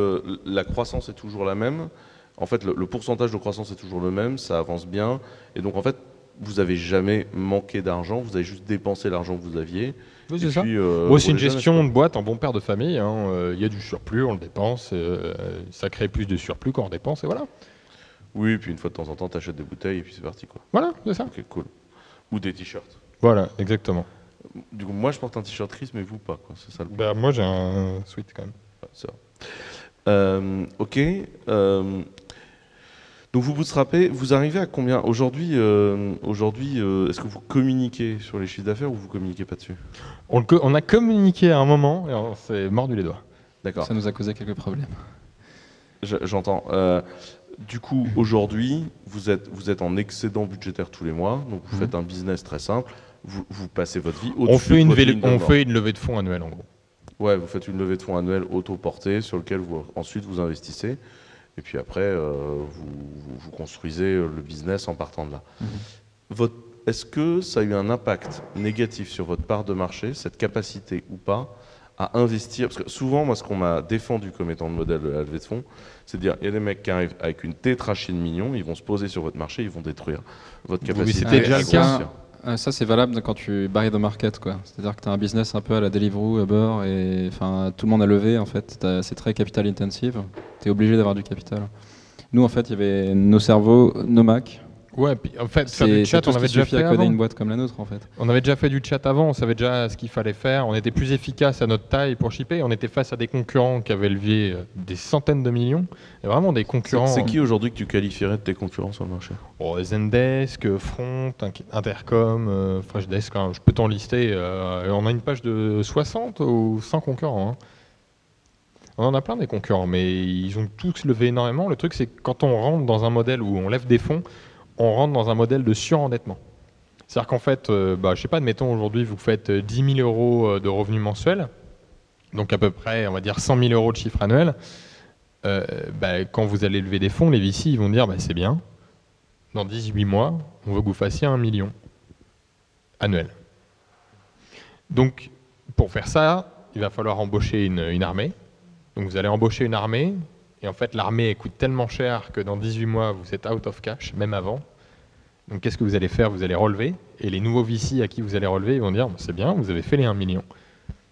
la croissance est toujours la même. En fait, le pourcentage de croissance est toujours le même. Ça avance bien. Et donc, en fait, vous n'avez jamais manqué d'argent. Vous avez juste dépensé l'argent que vous aviez. Oui, c'est ça. C'est une gestion de boîte en bon père de famille. Hein. Y a du surplus, on le dépense. Ça crée plus de surplus quand on dépense, et voilà. Oui, puis une fois de temps en temps, tu achètes des bouteilles et puis c'est parti, quoi. Voilà, c'est ça. Ok, cool. Ou des t-shirts. Voilà, exactement. Du coup, moi, je porte un t-shirt Chris, mais vous pas, quoi. C'est ça le moi, j'ai un sweat quand même. Ouais, c'est vrai. Ok. Donc vous bootstrappez, vous arrivez à combien aujourd'hui est-ce que vous communiquez sur les chiffres d'affaires ou vous communiquez pas dessus? On a communiqué à un moment et on s'est mordu les doigts. D'accord. Ça nous a causé quelques problèmes. J'entends. Du coup, aujourd'hui, vous êtes en excédent budgétaire tous les mois, donc vous faites un business très simple, vous passez votre vie au-dessus. On fait une levée de fonds annuelle en gros. Ouais, vous faites une levée de fonds annuelle auto-portée sur lequel ensuite vous investissez. Et puis après, vous construisez le business en partant de là. Est-ce que ça a eu un impact négatif sur votre part de marché, cette capacité ou pas à investir? Parce que souvent, moi, ce qu'on m'a défendu comme étant le modèle de la levée de fonds, c'est de dire, il y a des mecs qui arrivent avec une tétrachée de millions, ils vont se poser sur votre marché, ils vont détruire votre capacité. Oui, c'était déjà le cas. Ça, c'est valable quand tu buy the market, quoi. C'est-à-dire que tu as un business un peu à la Deliveroo, Uber, et tout le monde a levé, en fait. C'est très capital intensive. Tu es obligé d'avoir du capital. Nous, en fait, il y avait nos cerveaux, nos Macs. Ouais, puis en fait, faire du chat, on avait déjà fait à coder une boîte comme la nôtre, en fait. On avait déjà fait du chat avant, on savait déjà ce qu'il fallait faire, on était plus efficace à notre taille pour shipper, on était face à des concurrents qui avaient levé des centaines de millions, et vraiment des concurrents... C'est qui aujourd'hui que tu qualifierais de tes concurrents sur le marché? Zendesk, Front, Intercom, Freshdesk, hein, je peux t'en lister, on a une page de 60 ou 100 concurrents. Hein. On en a plein des concurrents, mais ils ont tous levé énormément. Le truc, c'est que quand on rentre dans un modèle où on lève des fonds, on rentre dans un modèle de surendettement. C'est-à-dire qu'en fait, je sais pas, admettons aujourd'hui, vous faites 10 000 euros de revenus mensuels, donc à peu près, on va dire 100 000 euros de chiffre annuel. Quand vous allez lever des fonds, les VC, ils vont dire, c'est bien, dans 18 mois, on veut que vous fassiez 1 million annuel. Donc, pour faire ça, il va falloir embaucher une armée. Donc vous allez embaucher une armée, et en fait l'armée coûte tellement cher que dans 18 mois vous êtes out of cash, même avant. Donc qu'est-ce que vous allez faire? Vous allez relever, et les nouveaux VC à qui vous allez relever, ils vont dire c'est bien, vous avez fait les 1 million.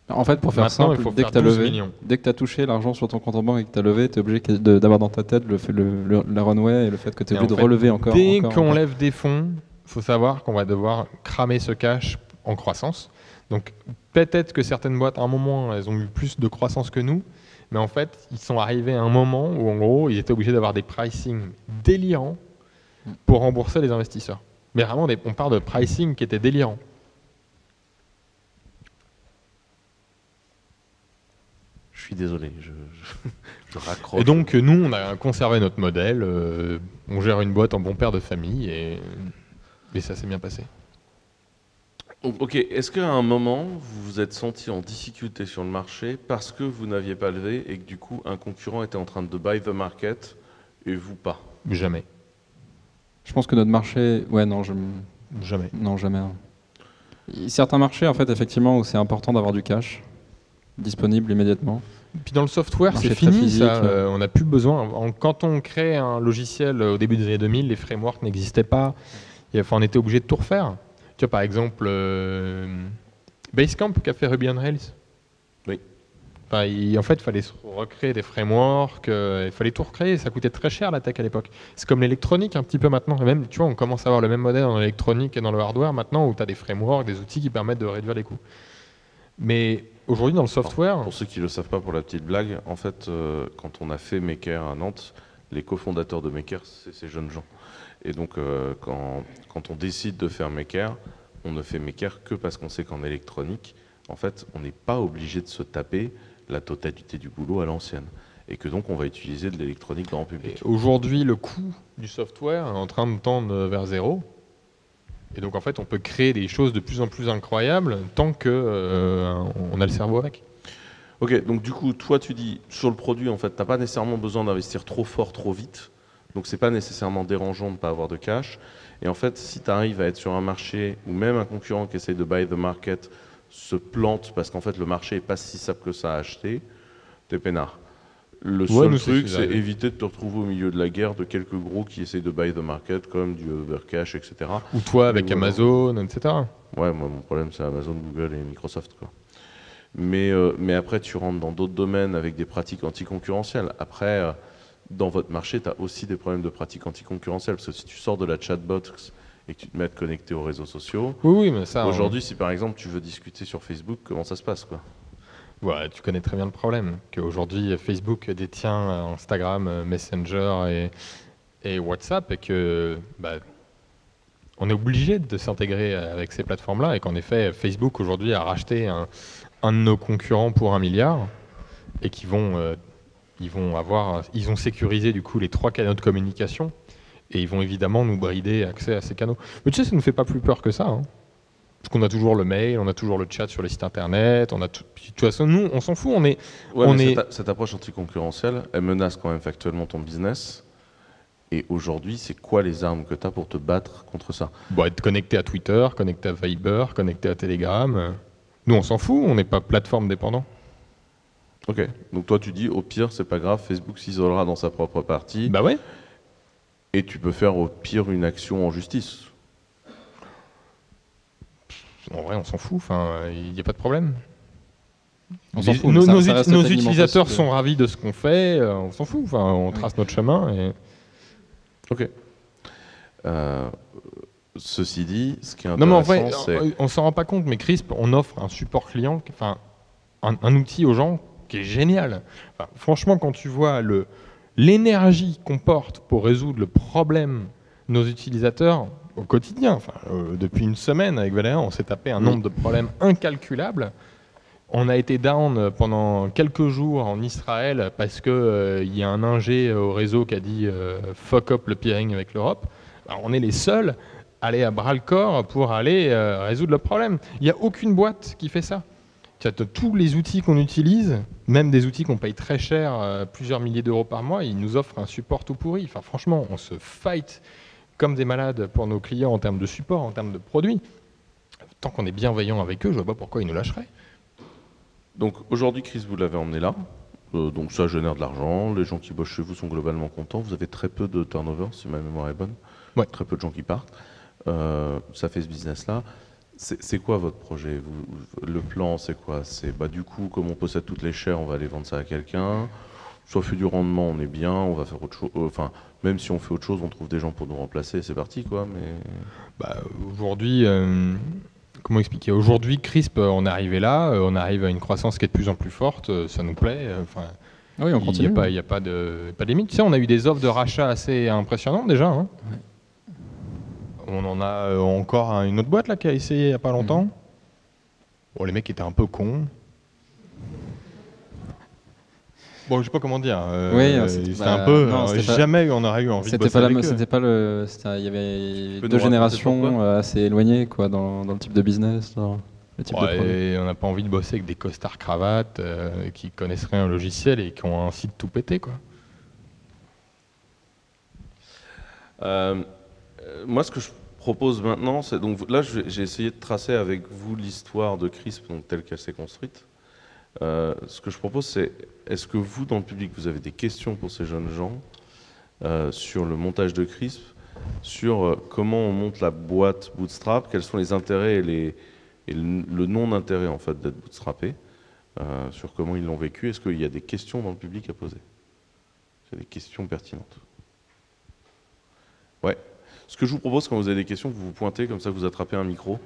En fait, pour faire simple, dès que tu as touché l'argent sur ton compte en banque et que tu as levé, tu es obligé d'avoir dans ta tête la runway et le fait que tu es obligé de relever encore. Dès qu'on lève des fonds, il faut savoir qu'on va devoir cramer ce cash en croissance. Donc peut-être que certaines boîtes, à un moment, elles ont eu plus de croissance que nous, mais en fait, ils sont arrivés à un moment où, en gros, ils étaient obligés d'avoir des pricing délirants pour rembourser les investisseurs. Mais vraiment, on parle de pricing qui était délirant. Je suis désolé, je raccroche. Et donc, nous, on a conservé notre modèle, on gère une boîte en bon père de famille, et ça s'est bien passé. Ok, est-ce qu'à un moment, vous vous êtes senti en difficulté sur le marché parce que vous n'aviez pas levé et que du coup, un concurrent était en train de buy the market et vous pas? Jamais. Je pense que notre marché... Ouais, non, Jamais. non, jamais. Certains marchés, en fait, effectivement, où c'est important d'avoir du cash disponible immédiatement. Puis dans le software, Marché c'est très fini, physique, ça. On n'a plus besoin. Quand on crée un logiciel au début des années 2000, les frameworks n'existaient pas. On était obligé de tout refaire. Tu vois, par exemple, Basecamp qui a fait Ruby on Rails. Oui. Enfin, en fait, il fallait recréer des frameworks, il fallait tout recréer. Ça coûtait très cher la tech à l'époque. C'est comme l'électronique un petit peu maintenant. Et même, tu vois, on commence à avoir le même modèle dans l'électronique et dans le hardware maintenant où tu as des frameworks, des outils qui permettent de réduire les coûts. Mais aujourd'hui, dans le software... Pour ceux qui ne le savent pas, pour la petite blague, en fait, quand on a fait Maker à Nantes, les cofondateurs de Maker, c'est ces jeunes gens. Et donc, quand on décide de faire Maker, on ne fait Maker que parce qu'on sait qu'en électronique, en fait, on n'est pas obligé de se taper la totalité du boulot à l'ancienne. Et que donc, on va utiliser de l'électronique grand public. Aujourd'hui, le coût du software est en train de tendre vers zéro. Et donc, en fait, on peut créer des choses de plus en plus incroyables tant qu'on a le cerveau avec. Ok, donc du coup, toi, tu dis, sur le produit, en fait, tu n'as pas nécessairement besoin d'investir trop fort, trop vite. Donc, ce n'est pas nécessairement dérangeant de ne pas avoir de cash. Et en fait, si tu arrives à être sur un marché où même un concurrent qui essaye de buy the market se plante parce qu'en fait, le marché n'est pas si simple que ça à acheter, t'es peinard. Le seul truc, c'est éviter de te retrouver au milieu de la guerre de quelques gros qui essayent de buy the market, comme du Overcash, etc. Ou toi avec Amazon, etc. Ouais, moi, mon problème, c'est Amazon, Google et Microsoft, quoi. Mais après, tu rentres dans d'autres domaines avec des pratiques anticoncurrentielles. Après, dans votre marché, tu as aussi des problèmes de pratiques anticoncurrentielles. Parce que si tu sors de la chatbox et que tu te mets à te connecter aux réseaux sociaux, oui, mais ça... Aujourd'hui, si par exemple tu veux discuter sur Facebook, comment ça se passe, quoi? Ouais, tu connais très bien le problème. Qu'aujourd'hui, Facebook détient Instagram, Messenger et WhatsApp, et que on est obligé de s'intégrer avec ces plateformes-là, et qu'en effet, Facebook aujourd'hui a racheté un de nos concurrents pour 1 milliard, et qu'ils ils ont sécurisé du coup les 3 canaux de communication, et ils vont évidemment nous brider accès à ces canaux. Mais tu sais, ça ne nous fait pas plus peur que ça, hein. Parce qu'on a toujours le mail, on a toujours le chat sur les sites internet, on a tout. De toute façon, nous, on s'en fout, Cette approche anticoncurrentielle, elle menace quand même factuellement ton business. Et aujourd'hui, c'est quoi les armes que tu as pour te battre contre ça? Être connecté à Twitter, connecté à Viber, connecté à Telegram. Nous, on s'en fout, on n'est pas plateforme dépendant. Ok, donc toi tu dis, au pire, c'est pas grave, Facebook s'isolera dans sa propre partie. Bah ouais. Et tu peux faire au pire une action en justice. En vrai, on s'en fout, il n'y a pas de problème. On s'en fout, nos utilisateurs sont ravis de ce qu'on fait, on s'en fout, on trace notre chemin. Et... Ok. Ceci dit, ce qui est intéressant, non, mais en vrai, on s'en rend pas compte, mais Crisp, on offre un support client, un outil aux gens qui est génial. Franchement, quand tu vois l'énergie qu'on porte pour résoudre le problème de nos utilisateurs au quotidien, depuis une semaine avec Valérian, on s'est tapé un nombre de problèmes incalculables. On a été down pendant quelques jours en Israël parce que y a un ingé au réseau qui a dit fuck up le peering avec l'Europe. On est les seuls à aller à bras-le-corps pour aller résoudre le problème. Il n'y a aucune boîte qui fait ça. Tous les outils qu'on utilise, même des outils qu'on paye très cher, plusieurs milliers d'euros par mois, ils nous offrent un support tout pourri. Franchement, on se fight comme des malades pour nos clients en termes de support, en termes de produits. Tant qu'on est bienveillant avec eux, je ne vois pas pourquoi ils nous lâcheraient. Donc aujourd'hui, Chris, vous l'avez emmené là. Donc ça génère de l'argent. Les gens qui bossent chez vous sont globalement contents. Vous avez très peu de turnover, si ma mémoire est bonne. Ouais. Très peu de gens qui partent. Ça fait ce business-là. C'est quoi votre projet? Le plan, c'est quoi? C'est du coup, comme on possède toutes les shares, on va aller vendre ça à quelqu'un. Ça fait du rendement, on est bien, on va faire autre chose. Même si on fait autre chose, on trouve des gens pour nous remplacer, c'est parti, quoi. Mais aujourd'hui, comment expliquer? Aujourd'hui, Crisp, on est arrivé là, on arrive à une croissance qui est de plus en plus forte, ça nous plaît. Oui, on continue. Il n'y a pas de limite. Tu sais, on a eu des offres de rachat assez impressionnantes déjà. Hein. On en a encore une autre boîte là qui a essayé il n'y a pas longtemps. Bon, les mecs étaient un peu cons. Bon, je sais pas comment dire. Oui, c'était un peu. non, jamais on aurait eu envie de bosser avec eux. C'était pas le. Il y avait peux deux nous raconter générations pourquoi assez éloignées quoi, dans le type de business, dans le type de produit. Et on n'a pas envie de bosser avec des costards cravates qui connaissent rien au logiciel et qui ont un site tout pété, quoi. Moi, ce que je propose maintenant, c'est donc là, j'ai essayé de tracer avec vous l'histoire de CRISP, donc telle qu'elle s'est construite. Ce que je propose, c'est est-ce que vous, dans le public, vous avez des questions pour ces jeunes gens sur le montage de CRISP, sur comment on monte la boîte Bootstrap, quels sont les intérêts et le non-intérêt en fait d'être bootstrappé, sur comment ils l'ont vécu. Est-ce qu'il y a des questions dans le public à poser? C'est des questions pertinentes. Ouais. Ce que je vous propose, quand vous avez des questions, vous vous pointez, comme ça vous attrapez un micro,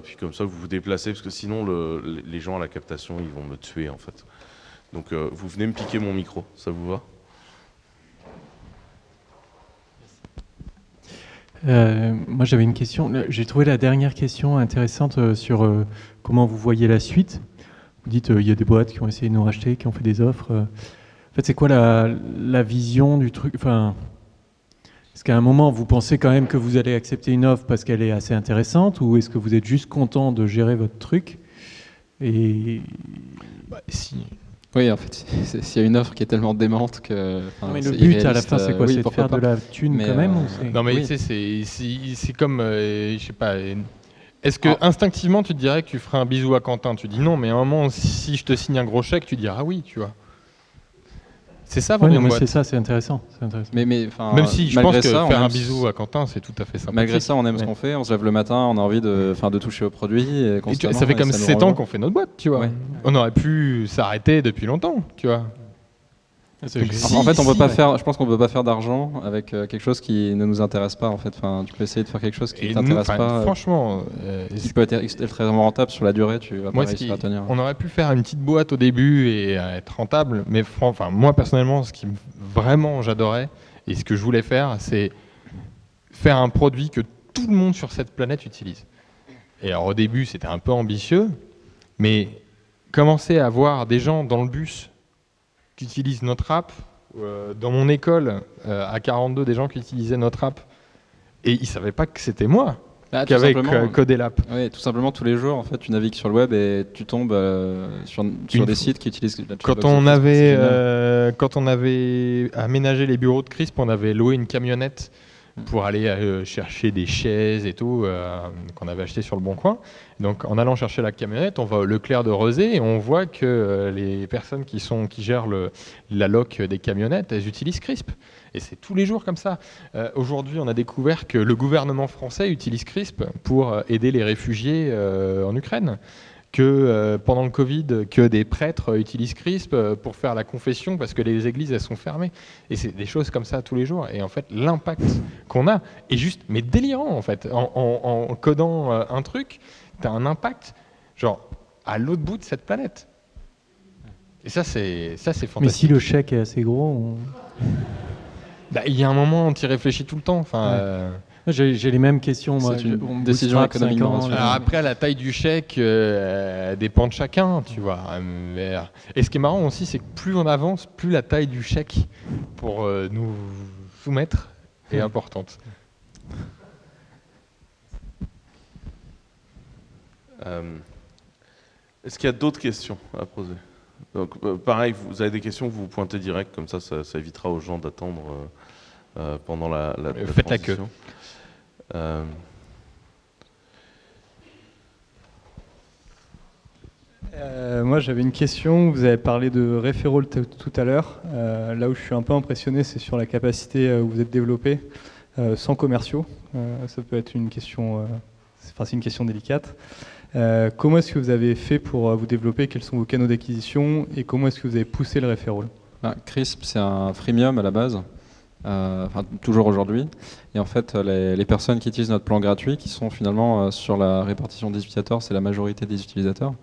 puis comme ça vous vous déplacez, parce que sinon les gens à la captation, ils vont me tuer en fait. Donc vous venez me piquer mon micro, ça vous va? Moi j'avais une question, j'ai trouvé la dernière question intéressante sur comment vous voyez la suite. Vous dites il y a des boîtes qui ont essayé de nous racheter, qui ont fait des offres. En fait, c'est quoi la vision du truc? Enfin, est-ce qu'à un moment, vous pensez quand même que vous allez accepter une offre parce qu'elle est assez intéressante, ou est-ce que vous êtes juste content de gérer votre truc? Et Si. Oui, en fait, s'il y a une offre qui est tellement démente que. Non, mais le but à la fin, c'est quoi? Oui, c'est de faire de la thune quand même, ou c'est... Non, mais Oui. tu sais, c'est comme, je sais pas. Est-ce que instinctivement tu te dirais que tu ferais un bisou à Quentin? Tu dis non, mais à un moment, si je te signe un gros chèque, tu diras ah oui, tu vois. C'est ça, Ouais, vraiment. non, mais c'est ça, c'est intéressant. Mais, Même si je pense que ça, faire un bisou à Quentin, c'est tout à fait sympathique. Malgré ça, on aime ce qu'on fait, on se lève le matin, on a envie de toucher au produit. Et Ça fait comme 7 ans qu'on fait notre boîte, tu vois. Ouais. On aurait pu s'arrêter depuis longtemps, tu vois. Donc, En fait, je pense qu'on peut pas faire d'argent avec quelque chose qui ne nous intéresse pas. En fait, tu peux essayer de faire quelque chose qui t'intéresse pas. Franchement, qui peut être extrêmement rentable sur la durée, tu vas pas réussir à tenir. on aurait pu faire une petite boîte au début et être rentable, mais moi personnellement, ce qui vraiment j'adorais et ce que je voulais faire, c'est faire un produit que tout le monde sur cette planète utilise. Et alors au début, c'était un peu ambitieux, mais commencer à voir des gens dans le bus qui utilisent notre app, dans mon école, à 42, des gens qui utilisaient notre app, et ils ne savaient pas que c'était moi qui avais codé l'app. Oui, tout simplement, tous les jours, en fait, tu navigues sur le web et tu tombes sur des sites qui utilisent la Quand on avait aménagé les bureaux de CRISP, on avait loué une camionnette pour aller chercher des chaises et tout qu'on avait acheté sur le Bon Coin. Donc en allant chercher la camionnette, on va au Leclerc de Rezé et on voit que les personnes qui gèrent la loc des camionnettes, elles utilisent CRISP. Et c'est tous les jours comme ça. Aujourd'hui, on a découvert que le gouvernement français utilise CRISP pour aider les réfugiés en Ukraine. Que pendant le Covid, que des prêtres utilisent CRISP pour faire la confession parce que les églises elles sont fermées. Et c'est des choses comme ça tous les jours. Et en fait, l'impact qu'on a est juste, mais délirant en fait. En codant un truc, tu as un impact genre à l'autre bout de cette planète. Et ça c'est fantastique. Mais si le chèque est assez gros, il y a un moment, tu y réfléchis tout le temps. J'ai les mêmes questions. Moi. C'est une décision économique. Alors après, la taille du chèque dépend de chacun, tu vois. Et ce qui est marrant aussi, c'est que plus on avance, plus la taille du chèque pour nous soumettre est importante. Est-ce qu'il y a d'autres questions à poser? Donc, pareil, vous avez des questions, vous vous pointez direct, comme ça évitera aux gens d'attendre pendant la Faites la queue. Moi j'avais une question, vous avez parlé de referral tout à l'heure. Là où je suis un peu impressionné, c'est sur la capacité où vous êtes développé sans commerciaux. Ça peut être une question, c'est une question délicate. Comment est-ce que vous avez fait pour vous développer? Quels sont vos canaux d'acquisition? Et comment est-ce que vous avez poussé le referral? CRISP, c'est un freemium à la base. Toujours aujourd'hui. Et en fait, les personnes qui utilisent notre plan gratuit, qui sont finalement sur la répartition des utilisateurs, c'est la majorité des utilisateurs,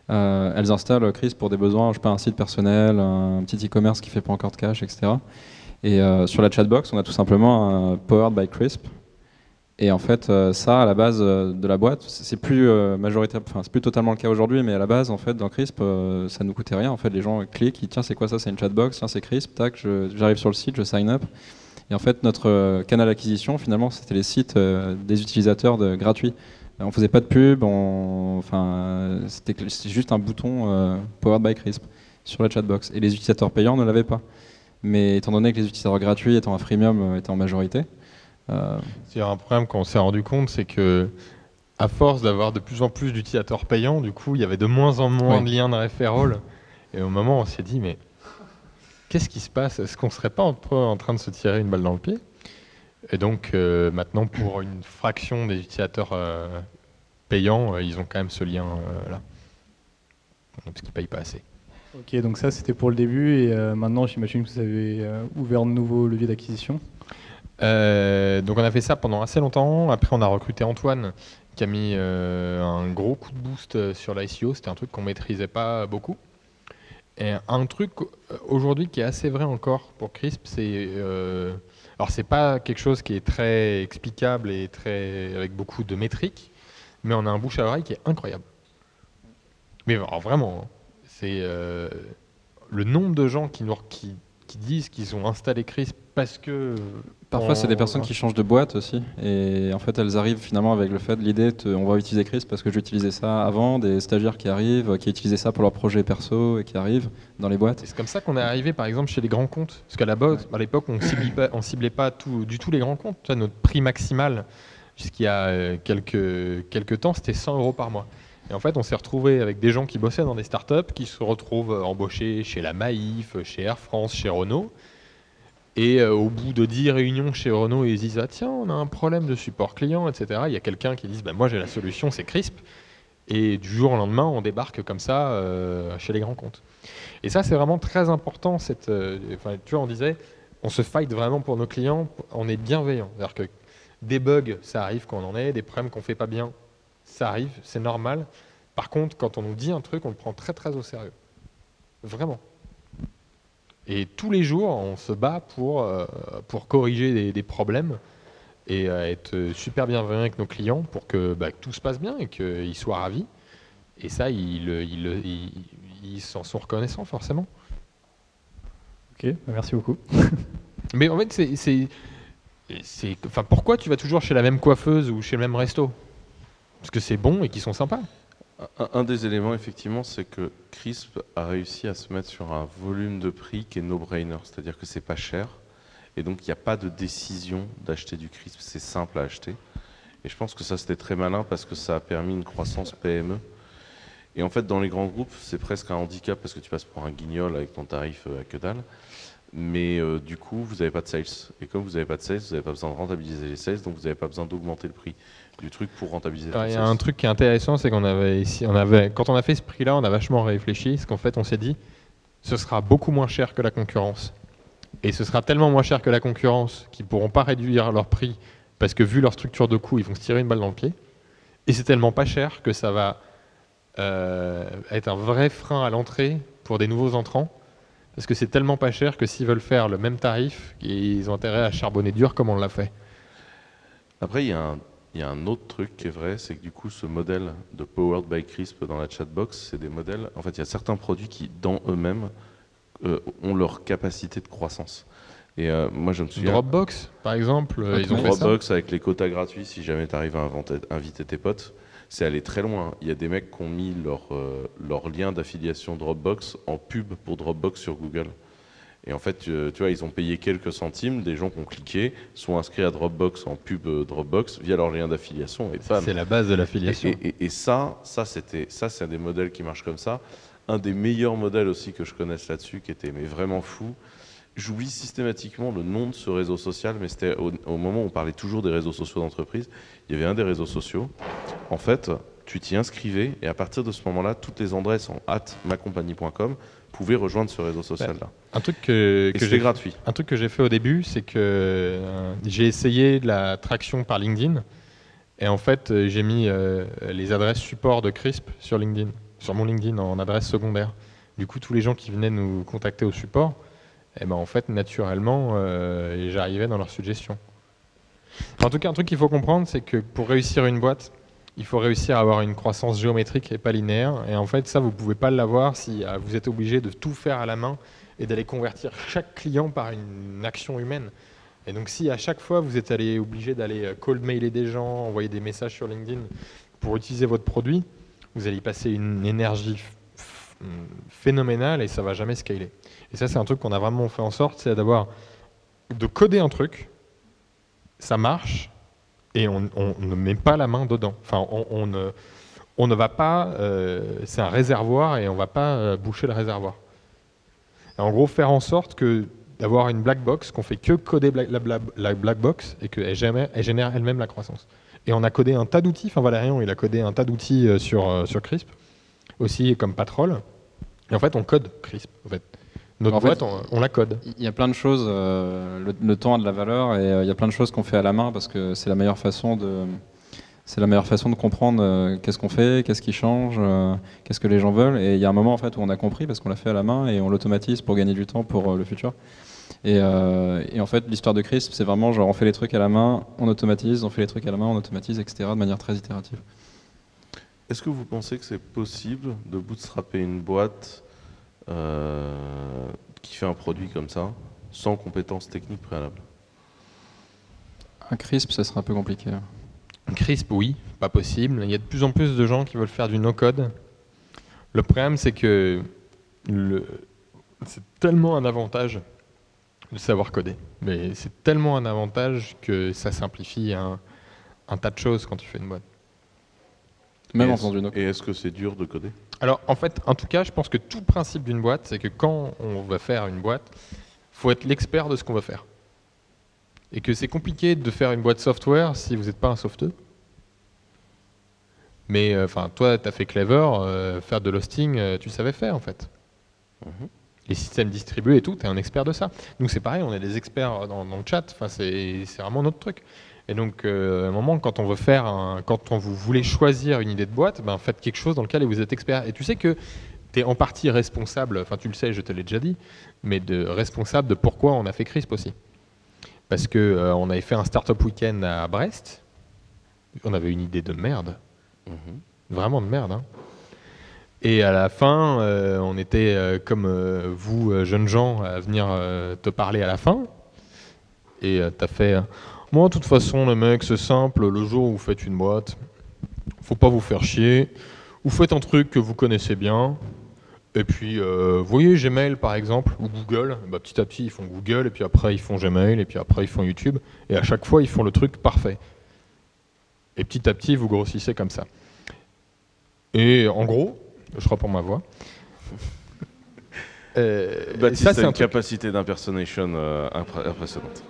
elles installent CRISP pour des besoins, je sais pas, un site personnel, un petit e-commerce qui fait pas encore de cash, etc. Et sur la chatbox, on a tout simplement un Powered by CRISP. Et en fait, ça, à la base de la boîte, c'est plus majoritaire, enfin c'est plus totalement le cas aujourd'hui, mais à la base, en fait, dans Crisp, ça nous coûtait rien. En fait, les gens cliquent, ils tiens, c'est quoi ça? C'est une chatbox, tiens, c'est Crisp, tac, j'arrive sur le site, je sign up. Et en fait, notre canal d'acquisition, finalement, c'était les sites des utilisateurs gratuits. On faisait pas de pub, enfin, c'était juste un bouton Powered by Crisp sur la chatbox. Et les utilisateurs payants ne l'avaient pas. Mais étant donné que les utilisateurs gratuits étant un freemium étaient en majorité. C'est un problème qu'on s'est rendu compte, c'est que à force d'avoir de plus en plus d'utilisateurs payants, du coup, il y avait de moins en moins de liens de referral. Et au moment, on s'est dit, mais qu'est-ce qui se passe? Est-ce qu'on serait pas en train de se tirer une balle dans le pied? Et donc, maintenant, pour une fraction des utilisateurs payants, ils ont quand même ce lien-là. Parce qu'ils ne payent pas assez. Ok, donc ça c'était pour le début et maintenant j'imagine que vous avez ouvert de nouveaux leviers d'acquisition. Donc on a fait ça pendant assez longtemps. Après on a recruté Antoine qui a mis un gros coup de boost sur l'ICO. C'était un truc qu'on maîtrisait pas beaucoup. Et un truc aujourd'hui qui est assez vrai encore pour Crisp, c'est alors c'est pas quelque chose qui est très explicable et avec beaucoup de métriques, mais on a un bouche à oreille qui est incroyable. Mais alors, vraiment, c'est le nombre de gens qui disent qu'ils ont installé Crisp parce que... Parfois, c'est des personnes qui changent de boîte aussi. Et en fait, elles arrivent finalement avec le fait de l'idée on va utiliser Crisp parce que j'utilisais ça avant. Des stagiaires qui arrivent, qui utilisaient ça pour leur projet perso et qui arrivent dans les boîtes. Et c'est comme ça qu'on est arrivé, par exemple, chez les grands comptes. Parce qu'à la base, à l'époque, on ne ciblait pas du tout les grands comptes. Tu vois, notre prix maximal, jusqu'il y a quelques temps, c'était 100 € par mois. Et en fait, on s'est retrouvé avec des gens qui bossaient dans des startups, qui se retrouvent embauchés chez la Maïf, chez Air France, chez Renault. Et au bout de 10 réunions chez Renault, ils disent « Ah tiens, on a un problème de support client, etc. » Il y a quelqu'un qui dit bah, « Moi, j'ai la solution, c'est Crisp. » Et du jour au lendemain, on débarque comme ça chez les grands comptes. Et ça, c'est vraiment très important. Tu vois, on disait « On se fight vraiment pour nos clients, on est bienveillant. » C'est-à-dire que des bugs, ça arrive quand on en est, des problèmes qu'on ne fait pas bien, ça arrive, c'est normal. Par contre, quand on nous dit un truc, on le prend très très au sérieux. Vraiment. Et tous les jours, on se bat pour corriger des problèmes et être super bienveillant avec nos clients pour que tout se passe bien et qu'ils soient ravis. Et ça, ils s'en sont reconnaissants forcément. Ok, merci beaucoup. Mais en fait, enfin, pourquoi tu vas toujours chez la même coiffeuse ou chez le même resto? Parce que c'est bon et qu'ils sont sympas. Un des éléments, effectivement, c'est que Crisp a réussi à se mettre sur un volume de prix qui est no-brainer, c'est-à-dire que c'est pas cher, et donc il n'y a pas de décision d'acheter du Crisp, c'est simple à acheter. Et je pense que ça, c'était très malin parce que ça a permis une croissance PME. Et en fait, dans les grands groupes, c'est presque un handicap parce que tu passes pour un guignol avec ton tarif à que dalle. Mais du coup, vous n'avez pas de sales. Et comme vous n'avez pas de sales, vous n'avez pas besoin de rentabiliser les sales, donc vous n'avez pas besoin d'augmenter le prix du truc pour rentabiliser les sales. Il y a un truc qui est intéressant, c'est qu'on quand on a fait ce prix-là, on a vachement réfléchi, parce qu'en fait, on s'est dit, ce sera beaucoup moins cher que la concurrence. Et ce sera tellement moins cher que la concurrence qu'ils ne pourront pas réduire leur prix, parce que vu leur structure de coût, ils vont se tirer une balle dans le pied. Et c'est tellement pas cher que ça va être un vrai frein à l'entrée pour des nouveaux entrants. Parce que c'est tellement pas cher que s'ils veulent faire le même tarif, ils ont intérêt à charbonner dur comme on l'a fait. Après, il y a un autre truc qui est vrai, c'est que du coup, ce modèle de Powered by Crisp dans la chatbox, c'est des modèles... En fait, il y a certains produits qui, dans eux-mêmes, ont leur capacité de croissance. Et moi, je me souviens... Dropbox, par exemple, ils ont fait ça. Dropbox, avec les quotas gratuits, si jamais tu arrives à inviter tes potes, c'est aller très loin. Il y a des mecs qui ont mis leur lien d'affiliation Dropbox en pub pour Dropbox sur Google. Et en fait, tu vois, ils ont payé quelques centimes, des gens qui ont cliqué, sont inscrits à Dropbox en pub Dropbox via leur lien d'affiliation. C'est la base de l'affiliation. Et ça, c'est un des modèles qui marchent comme ça. Un des meilleurs modèles aussi que je connaisse là-dessus, qui était mais vraiment fou. J'oublie systématiquement le nom de ce réseau social, mais c'était au moment où on parlait toujours des réseaux sociaux d'entreprise. Il y avait un des réseaux sociaux. En fait, tu t'y inscrivais et à partir de ce moment-là, toutes les adresses en @macompagnie.com pouvaient rejoindre ce réseau social-là. Un truc que c'était gratuit. Un truc que j'ai fait au début, c'est que j'ai essayé de la traction par LinkedIn et en fait, j'ai mis les adresses support de Crisp sur LinkedIn, sur mon LinkedIn en adresse secondaire. Du coup, tous les gens qui venaient nous contacter au support, en fait, naturellement, j'arrivais dans leur suggestion. En tout cas, un truc qu'il faut comprendre, c'est que pour réussir une boîte, il faut réussir à avoir une croissance géométrique et pas linéaire. Et en fait, ça, vous ne pouvez pas l'avoir si vous êtes obligé de tout faire à la main et d'aller convertir chaque client par une action humaine. Et donc, si à chaque fois, vous êtes obligé d'aller cold mailer des gens, envoyer des messages sur LinkedIn pour utiliser votre produit, vous allez y passer une énergie phénoménale et ça ne va jamais scaler. Et ça, c'est un truc qu'on a vraiment fait en sorte, c'est de coder un truc, ça marche, et on ne met pas la main dedans. Enfin, on ne va pas... c'est un réservoir et on ne va pas boucher le réservoir. Et en gros, faire en sorte d'avoir une black box, qu'on fait que coder la black box et qu'elle génère elle-même la croissance. Et on a codé un tas d'outils, enfin Valérian, il a codé un tas d'outils sur Crisp, aussi comme Patrol. Et en fait, on code Crisp. En fait. Notre boîte, on la code. Il y a plein de choses, le temps a de la valeur et il y a plein de choses qu'on fait à la main parce que c'est la meilleure façon de comprendre qu'est-ce qu'on fait, qu'est-ce qui change, qu'est-ce que les gens veulent. Et il y a un moment en fait où on a compris parce qu'on l'a fait à la main et on l'automatise pour gagner du temps pour le futur. Et en fait, l'histoire de Crisp, c'est vraiment genre on fait les trucs à la main, on automatise, on fait les trucs à la main, on automatise, etc. de manière très itérative. Est-ce que vous pensez que c'est possible de bootstrapper une boîte qui fait un produit comme ça, sans compétences techniques préalables? Un Crisp, ça sera un peu compliqué. Crisp, oui, pas possible. Il y a de plus en plus de gens qui veulent faire du no-code. Le problème, c'est que c'est tellement un avantage de savoir coder. Mais c'est tellement un avantage que ça simplifie un tas de choses quand tu fais une boîte. Même en faisant du no-code. Et est-ce que c'est dur de coder? Alors, en fait, en tout cas, je pense que tout le principe d'une boîte, c'est que quand on va faire une boîte, il faut être l'expert de ce qu'on va faire. Et que c'est compliqué de faire une boîte software si vous n'êtes pas un softeux. Mais toi, tu as fait Clever, faire de l'hosting, tu savais faire en fait. Les systèmes distribués et tout, tu es un expert de ça. Nous, c'est pareil, on est des experts dans le chat, c'est vraiment notre truc. Et donc, à un moment, quand vous voulez choisir une idée de boîte, faites quelque chose dans lequel vous êtes expert. Et tu sais que tu es en partie responsable, enfin tu le sais, je te l'ai déjà dit, mais responsable de pourquoi on a fait Crisp aussi. Parce qu'on avait fait un startup week-end à Brest, on avait une idée de merde, vraiment de merde. Hein. Et à la fin, on était comme vous, jeunes gens, à venir te parler à la fin. Et tu as fait... Moi, de toute façon, les mecs, c'est simple. Le jour où vous faites une boîte, faut pas vous faire chier. Vous faites un truc que vous connaissez bien. Et puis, vous voyez Gmail, par exemple, ou Google. Petit à petit, ils font Google, et puis après, ils font Gmail, et puis après, ils font YouTube. Et à chaque fois, ils font le truc parfait. Et petit à petit, vous grossissez comme ça. Et en gros, je reprends ma voix. Baptiste a une capacité d'impersonation impressionnante.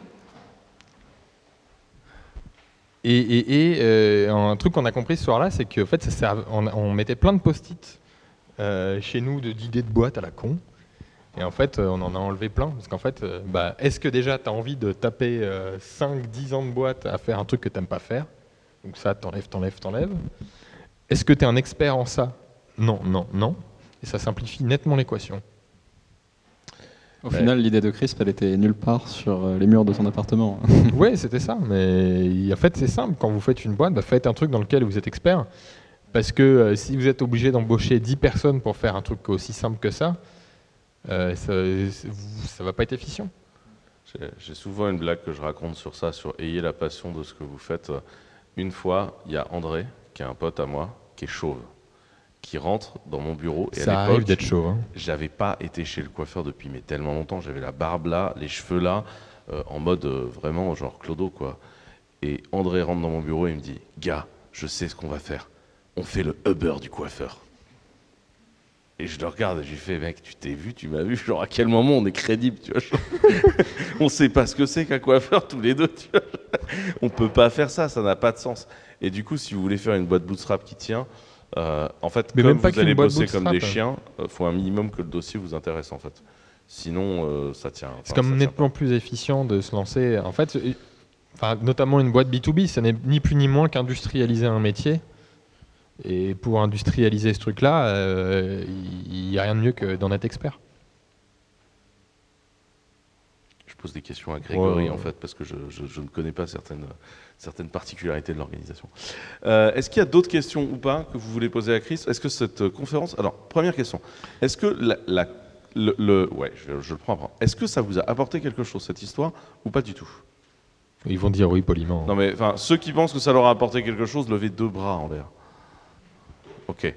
Et un truc qu'on a compris ce soir-là, c'est qu'en fait, on mettait plein de post-it chez nous d'idées de boîte à la con. Et en fait, on en a enlevé plein. Parce qu'en fait, est-ce que déjà tu as envie de taper 5-10 ans de boîte à faire un truc que tu n'aimes pas faire? Donc ça, t'enlèves. Est-ce que tu es un expert en ça? Non. Et ça simplifie nettement l'équation. Au final, l'idée de Crisp, elle était nulle part sur les murs de ton appartement. Oui, c'était ça. Mais en fait, c'est simple. Quand vous faites une boîte, faites un truc dans lequel vous êtes expert. Parce que si vous êtes obligé d'embaucher 10 personnes pour faire un truc aussi simple que ça, ça va pas être efficient. J'ai souvent une blague que je raconte sur ça, sur ayez la passion de ce que vous faites. Une fois, il y a André, qui est un pote à moi, qui est chauve, qui rentre dans mon bureau. Et ça arrive d'être chauve. Hein. J'avais pas été chez le coiffeur depuis tellement longtemps. J'avais la barbe là, les cheveux là, en mode vraiment genre clodo quoi. Et André rentre dans mon bureau et il me dit « Gars, je sais ce qu'on va faire. On fait le Uber du coiffeur. » Et je le regarde et je lui fais « Mec, tu t'es vu, tu m'as vu, genre à quel moment on est crédible, tu vois. On sait pas ce que c'est qu'un coiffeur tous les deux, tu vois. On peut pas faire ça, ça n'a pas de sens. » Et du coup, si vous voulez faire une boîte bootstrap qui tient, en fait, mais comme vous allez bosser comme des chiens, faut un minimum que le dossier vous intéresse en fait. Sinon, ça tient. C'est comme nettement plus efficient de se lancer. En fait, notamment une boîte B2B, ça n'est ni plus ni moins qu'industrialiser un métier. Et pour industrialiser ce truc-là, il n'y a rien de mieux que d'en être expert. Je pose des questions à Grégory, Ouais. en fait, parce que je ne connais pas certaines particularités de l'organisation. Est-ce qu'il y a d'autres questions ou pas que vous voulez poser à Chris? Est-ce que cette conférence... Alors, première question. Est-ce que ouais, je le prends après. Est-ce que ça vous a apporté quelque chose, cette histoire, ou pas du tout? Ils vont dire oui poliment. Non, mais enfin, ceux qui pensent que ça leur a apporté quelque chose, levez 2 bras en l'air. Ok.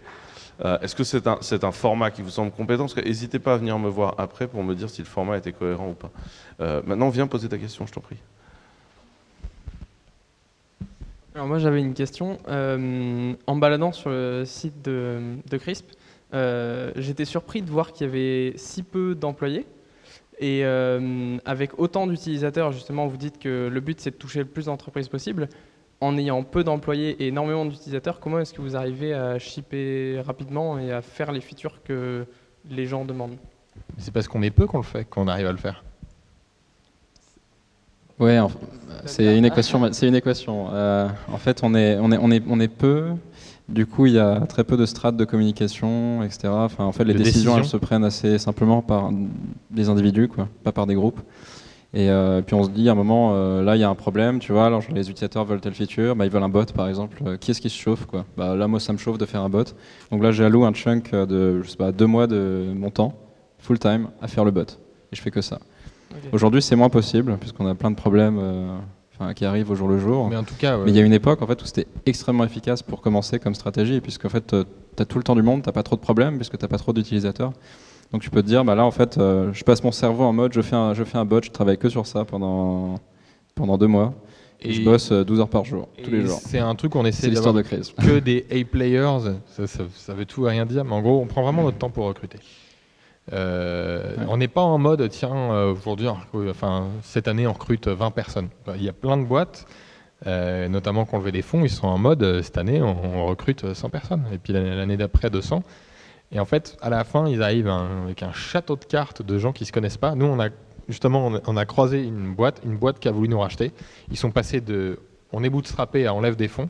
Est-ce que c'est un format qui vous semble compétent? N'hésitez pas à venir me voir après pour me dire si le format était cohérent ou pas. Maintenant, viens poser ta question, je t'en prie. Alors moi j'avais une question. En baladant sur le site de CRISP, j'étais surpris de voir qu'il y avait si peu d'employés. Et avec autant d'utilisateurs, justement, vous dites que le but c'est de toucher le plus d'entreprises possible. En ayant peu d'employés et énormément d'utilisateurs, comment est-ce que vous arrivez à shipper rapidement et à faire les features que les gens demandent? C'est parce qu'on est peu qu'on le fait, qu'on arrive à le faire. Ouais, c'est une équation. C'est une équation. En fait, on est peu. Du coup, il y a très peu de strates de communication, etc. Enfin, en fait, les décisions, elles se prennent assez simplement par des individus, quoi, pas par des groupes. Et puis on se dit à un moment, là, il y a un problème, tu vois. Alors, les utilisateurs veulent telle feature, bah, ils veulent un bot, par exemple. Qui est-ce qui se chauffe, quoi? Bah, là, moi, ça me chauffe de faire un bot. Donc là, j'alloue un chunk de, je sais pas, 2 mois de mon temps, full time, à faire le bot. Et je fais que ça. Okay. Aujourd'hui, c'est moins possible, puisqu'on a plein de problèmes qui arrivent au jour le jour. Mais en tout cas, Mais il y a une époque en fait, où c'était extrêmement efficace pour commencer comme stratégie, puisqu'en fait, tu as tout le temps du monde, tu n'as pas trop de problèmes, puisque tu n'as pas trop d'utilisateurs. Donc tu peux te dire, bah là, en fait, je passe mon cerveau en mode, je fais un bot, je travaille que sur ça pendant 2 mois. Et je bosse 12 heures par jour, tous les jours. C'est un truc qu'on essaie C'est l'histoire d'avoir de crise. que des A-players, ça veut tout et rien dire, mais en gros, on prend vraiment notre temps pour recruter. On n'est pas en mode, tiens, pour dire, enfin, cette année, on recrute 20 personnes. Il y a plein de boîtes, notamment qui ont levé des fonds, ils sont en mode, cette année, on recrute 100 personnes, et puis l'année d'après, 200. Et en fait, à la fin, ils arrivent avec un château de cartes de gens qui ne se connaissent pas. Nous, on a croisé une boîte qui a voulu nous racheter. Ils sont passés de on est bootstrappé à on lève des fonds.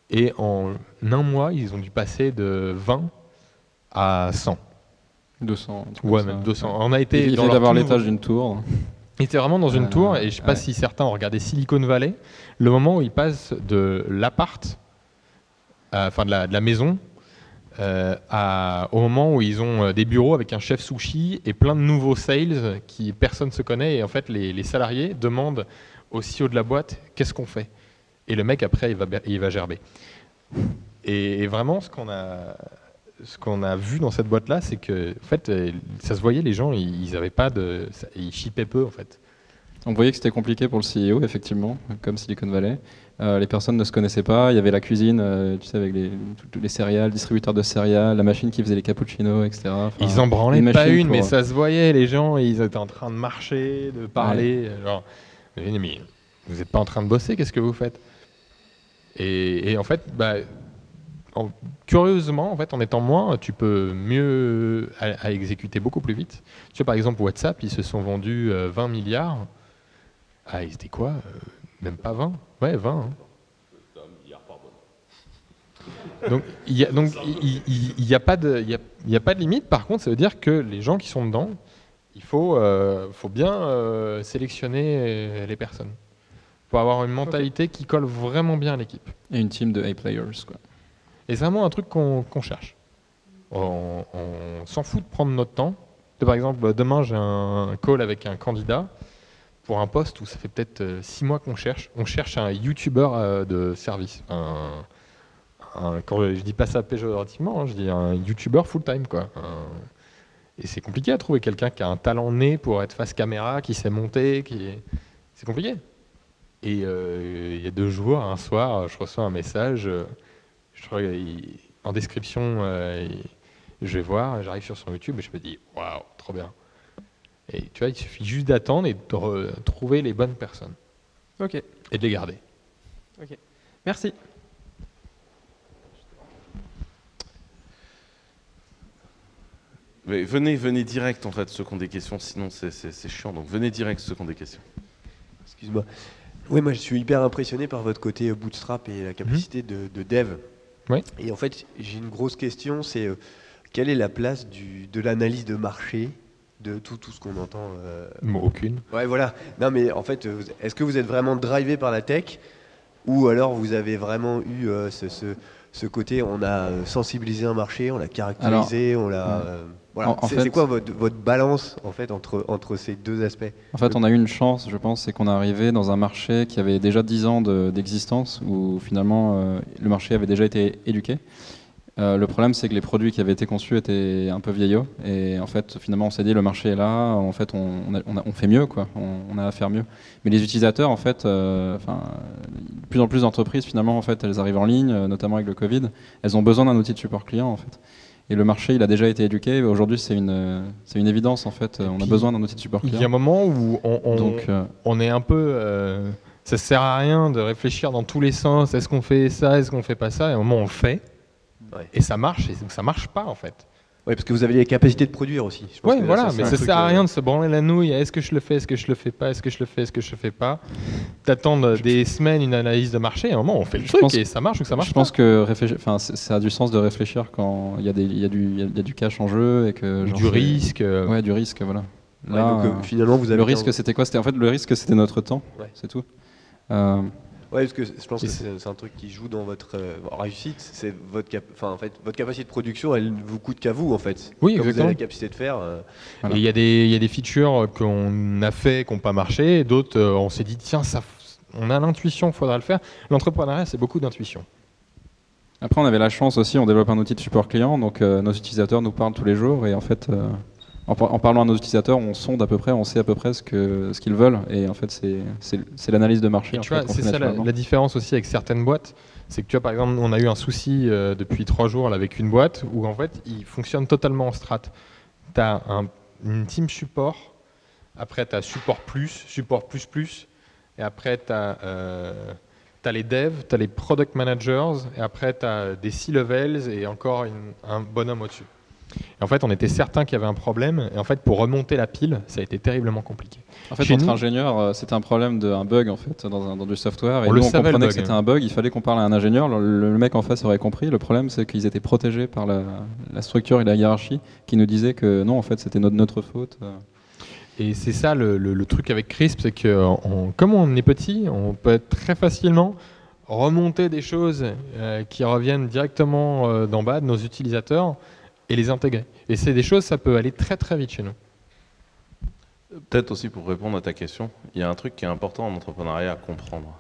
Et en un mois, ils ont dû passer de 20 à 100. 200. Ouais, même 200. On a été Il dans fait leur d'avoir tout l'étage nouveau- d'une tour. Ils étaient vraiment dans une tour, et je ne sais pas ouais. si certains ont regardé Silicon Valley, le moment où ils passent de l'appart, enfin de la maison, au moment où ils ont des bureaux avec un chef sushi et plein de nouveaux sales qui personne ne se connaît, et en fait les salariés demandent au CEO de la boîte qu'est-ce qu'on fait, et le mec après il va gerber. Et vraiment ce qu'on a vu dans cette boîte là, c'est que en fait ça se voyait, les gens ils avaient pas ils shippaient peu en fait. On voyait que c'était compliqué pour le CEO, effectivement, comme Silicon Valley. Les personnes ne se connaissaient pas. Il y avait la cuisine, tu sais, avec les céréales, distributeurs de céréales, la machine qui faisait les cappuccinos, etc. Enfin, Ils en branlaient une pas machine une, mais pour- ça se voyait, les gens, ils étaient en train de marcher, de parler. Genre, mais vous n'êtes pas en train de bosser, qu'est-ce que vous faites? Et en fait, curieusement, en fait, en étant moins, tu peux mieux à exécuter beaucoup plus vite. Tu vois, par exemple, WhatsApp, ils se sont vendus 20 milliards. Ah, ils étaient quoi? Même pas 20? Ouais, 20. Hein. Donc, il n'y a pas de limite. Par contre, ça veut dire que les gens qui sont dedans, il faut bien sélectionner les personnes. Il faut avoir une mentalité qui colle vraiment bien à l'équipe. Et une team de A-players, quoi. Et c'est vraiment un truc qu'on cherche. On s'en fout de prendre notre temps. Par exemple, demain, j'ai un call avec un candidat pour un poste où ça fait peut-être 6 mois qu'on cherche. On cherche un YouTuber de service. Quand je dis pas ça péjorativement, hein, je dis un YouTuber full-time, quoi. Et c'est compliqué à trouver quelqu'un qui a un talent né pour être face caméra, qui sait monter, c'est compliqué. Et il y a 2 jours, un soir, je reçois un message, en description, je vais voir, j'arrive sur son YouTube et je me dis « Waouh, trop bien !» Et tu vois, il suffit juste d'attendre et de trouver les bonnes personnes. Ok. Et de les garder. Ok. Merci. Mais venez direct en fait, ceux qui ont des questions, sinon c'est chiant. Donc venez direct ceux qui ont des questions. Excuse-moi. Oui, moi je suis hyper impressionné par votre côté bootstrap et la capacité de dev. Oui. Et en fait, j'ai une grosse question, c'est quelle est la place de l'analyse de marché de tout ce qu'on entend. Aucune. Ouais, voilà. Non, mais en fait, est-ce que vous êtes vraiment drivé par la tech ou alors vous avez vraiment eu ce côté, on a sensibilisé un marché, on l'a caractérisé, on l'a... voilà. C'est quoi votre balance en fait entre ces deux aspects? En fait, on a eu une chance, je pense, c'est qu'on est arrivé dans un marché qui avait déjà 10 ans d'existence, où finalement le marché avait déjà été éduqué. Le problème, c'est que les produits qui avaient été conçus étaient un peu vieillots, et en fait, finalement, on s'est dit le marché est là, en fait, on fait mieux, quoi. On a à faire mieux. Mais les utilisateurs, en fait, de plus en plus d'entreprises, finalement, en fait, elles arrivent en ligne, notamment avec le Covid, elles ont besoin d'un outil de support client, en fait. Et le marché, il a déjà été éduqué. Aujourd'hui, c'est une évidence, en fait. On a besoin d'un outil de support client. Il y a un moment où on est un peu... ça sert à rien de réfléchir dans tous les sens. Est-ce qu'on fait ça? Est-ce qu'on fait pas ça? Et à un moment, on le fait. Ouais. Et ça marche pas, en fait. Oui, parce que vous avez les capacités de produire aussi. Oui, voilà, mais ça sert à rien de se branler la nouille. Est-ce que je le fais? Est-ce que je le fais pas? Est-ce que je le fais? Est-ce que je le fais pas? T'attends des semaines une analyse de marché, et à un moment on fait le truc et ça marche ou ça marche pas. Je pense que ça a du sens de réfléchir quand il y a du cash en jeu et que du risque. Ouais, du risque, voilà. Là, donc, finalement, vous avez le risque, c'était quoi? En fait, le risque, c'était notre temps. Ouais. C'est tout. Ouais, parce que je pense que c'est un truc qui joue dans votre réussite. C'est votre capacité de production, elle vous coûte qu'à vous en fait. Oui, comme exactement. vous avez la capacité de faire. Voilà. Et il y a des features qu'on a fait, qui n'ont pas marché, et d'autres, on s'est dit tiens, on a l'intuition, il faudra le faire. L'entrepreneuriat, c'est beaucoup d'intuition. Après, on avait la chance aussi, on développe un outil de support client, donc nos utilisateurs nous parlent tous les jours, et en fait, en parlant à nos utilisateurs, on sonde à peu près, on sait à peu près ce qu'ils veulent, et en fait, c'est l'analyse de marché. Et tu vois, c'est ça la différence aussi avec certaines boîtes, c'est que tu vois, par exemple, on a eu un souci depuis 3 jours là, avec une boîte où en fait, il fonctionne totalement en strat. Tu as une team support, après tu as support plus, et après tu as les devs, tu as les product managers, et après tu as des C-levels et encore un bonhomme au-dessus. Et en fait, on était certain qu'il y avait un problème. Et en fait, pour remonter la pile, ça a été terriblement compliqué. En fait, notre ingénieur, c'était un problème d'un bug en fait dans du software. Et nous, on comprenait que c'était un bug. Il fallait qu'on parle à un ingénieur. Le mec en face aurait compris. Le problème, c'est qu'ils étaient protégés par la structure et la hiérarchie, qui nous disaient que non, en fait, c'était notre faute. Et c'est ça le truc avec Crisp, c'est que comme on est petit, on peut très facilement remonter des choses qui reviennent directement d'en bas de nos utilisateurs et les intégrer. Et c'est des choses, ça peut aller très très vite chez nous. Peut-être aussi pour répondre à ta question, il y a un truc qui est important en entrepreneuriat à comprendre.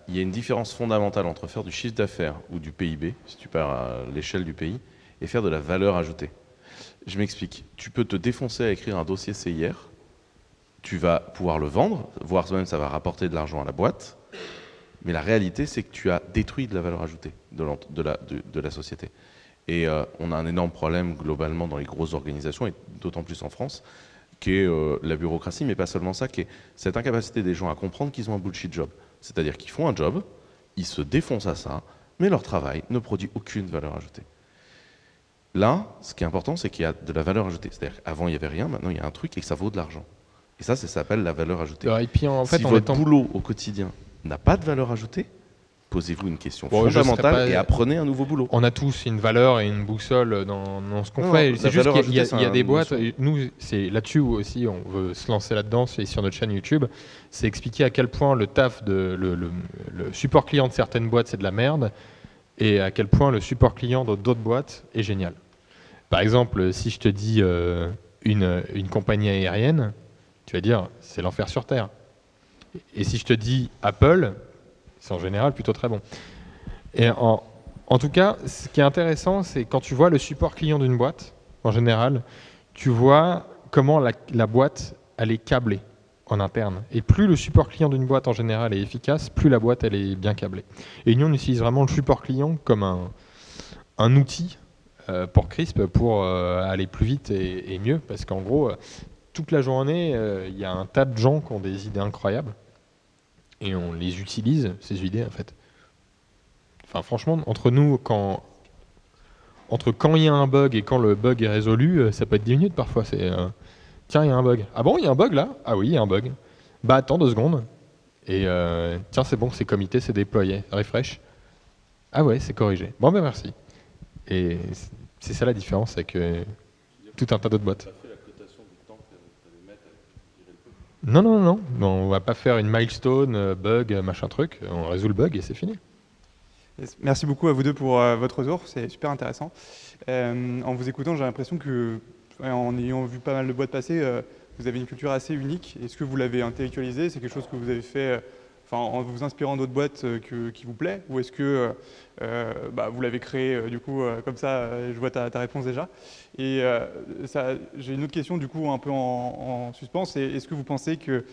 Il y a une différence fondamentale entre faire du chiffre d'affaires ou du PIB, si tu pars à l'échelle du pays, et faire de la valeur ajoutée. Je m'explique. Tu peux te défoncer à écrire un dossier CIR, tu vas pouvoir le vendre, voire même ça va rapporter de l'argent à la boîte, mais la réalité, c'est que tu as détruit de la valeur ajoutée de la société. Et on a un énorme problème globalement dans les grosses organisations, et d'autant plus en France, qui est la bureaucratie, mais pas seulement ça, qui est cette incapacité des gens à comprendre qu'ils ont un bullshit job. C'est-à-dire qu'ils font un job, ils se défoncent à ça, mais leur travail ne produit aucune valeur ajoutée. Là, ce qui est important, c'est qu'il y a de la valeur ajoutée. C'est-à-dire qu'avant, il n'y avait rien, maintenant, il y a un truc et que ça vaut de l'argent. Et ça s'appelle la valeur ajoutée. Et puis, en fait, si votre boulot au quotidien n'a pas de valeur ajoutée, posez-vous une question fondamentale et apprenez un nouveau boulot. On a tous une valeur et une boussole dans ce qu'on fait. C'est juste qu'il y a des boîtes, nous, c'est là-dessus aussi, on veut se lancer là-dedans, c'est sur notre chaîne YouTube, c'est expliquer à quel point le taf le support client de certaines boîtes, c'est de la merde, et à quel point le support client d'autres boîtes est génial. Par exemple, si je te dis une compagnie aérienne, tu vas dire, c'est l'enfer sur Terre. Et si je te dis Apple, c'est en général plutôt très bon. Et en tout cas, ce qui est intéressant, c'est quand tu vois le support client d'une boîte, en général, tu vois comment la boîte, elle est câblée en interne. Et plus le support client d'une boîte, en général, est efficace, plus la boîte, elle est bien câblée. Et nous, on utilise vraiment le support client comme un outil pour Crisp, pour aller plus vite et mieux. Parce qu'en gros, toute la journée, il y a un tas de gens qui ont des idées incroyables. Et on les utilise, ces idées, en fait. Enfin, franchement, entre nous, entre quand il y a un bug et quand le bug est résolu, ça peut être 10 minutes parfois. C'est tiens, il y a un bug. Ah bon, il y a un bug là? Ah oui, il y a un bug. Bah attends 2 secondes. Et tiens, c'est bon, c'est commité, c'est déployé. Refresh. Ah ouais, c'est corrigé. Bon, ben merci. Et c'est ça la différence avec tout un tas d'autres boîtes. Ça fait la cotation Non, non, non, non, on va pas faire une milestone, bug, machin truc. On résout le bug et c'est fini. Merci beaucoup à vous deux pour votre retour, c'est super intéressant. En vous écoutant, j'ai l'impression que, en ayant vu pas mal de boîtes passer, vous avez une culture assez unique. Est-ce que vous l'avez intellectualisé? C'est quelque chose que vous avez fait en vous inspirant d'autres boîtes qui vous plaît? Ou est-ce que vous l'avez créé du coup comme ça? Je vois ta réponse déjà. Et j'ai une autre question du coup un peu en suspens. Est-ce que vous pensez que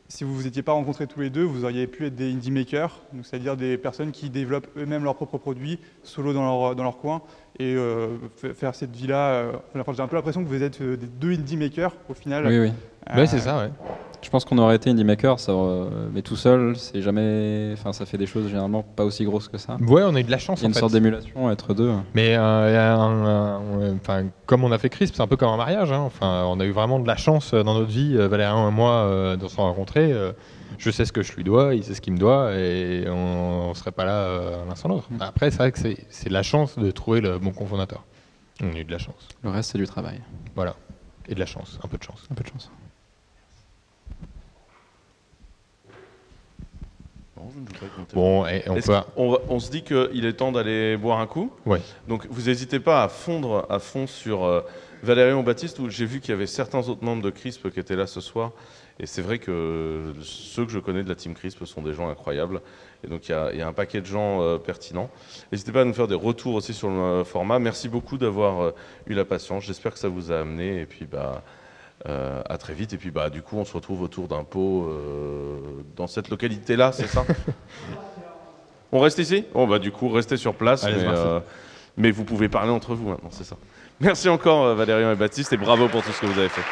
si vous ne vous étiez pas rencontrés tous les deux, vous auriez pu être des indie makers, c'est-à-dire des personnes qui développent eux-mêmes leurs propres produits, solo dans leur coin, et faire cette vie-là. J'ai un peu l'impression que vous êtes des deux indie makers au final. Oui, oui. Ouais, c'est ça, ouais. Je pense qu'on aurait été indie maker, mais tout seul, c'est jamais. Enfin, ça fait des choses généralement pas aussi grosses que ça. Ouais, on a eu de la chance. Il y a une sorte d'émulation à être deux. Mais comme on a fait Crisp, c'est un peu comme un mariage. Hein. Enfin, on a eu vraiment de la chance dans notre vie, Valérian et moi, de se rencontrer. Je sais ce que je lui dois, il sait ce qu'il me doit, et on ne serait pas là l'un sans l'autre. Après, c'est vrai que c'est de la chance de trouver le bon cofondateur. On a eu de la chance. Le reste, c'est du travail. Voilà. Et de la chance, un peu de chance. Un peu de chance. Bon, et on se dit qu'il est temps d'aller boire un coup. Ouais. Donc vous n'hésitez pas à fondre à fond sur Valérian Baptiste, où j'ai vu qu'il y avait certains autres membres de Crisp qui étaient là ce soir. Et c'est vrai que ceux que je connais de la team Crisp sont des gens incroyables. Et donc il y a un paquet de gens pertinents. N'hésitez pas à nous faire des retours aussi sur le format. Merci beaucoup d'avoir eu la patience. J'espère que ça vous a amené. Et puis à très vite. Et puis du coup, on se retrouve autour d'un pot dans cette localité-là, c'est ça? On reste ici? Bon, du coup, restez sur place. Allez, mais vous pouvez parler entre vous maintenant, c'est ça. Merci encore Valérian et Baptiste et bravo pour tout ce que vous avez fait.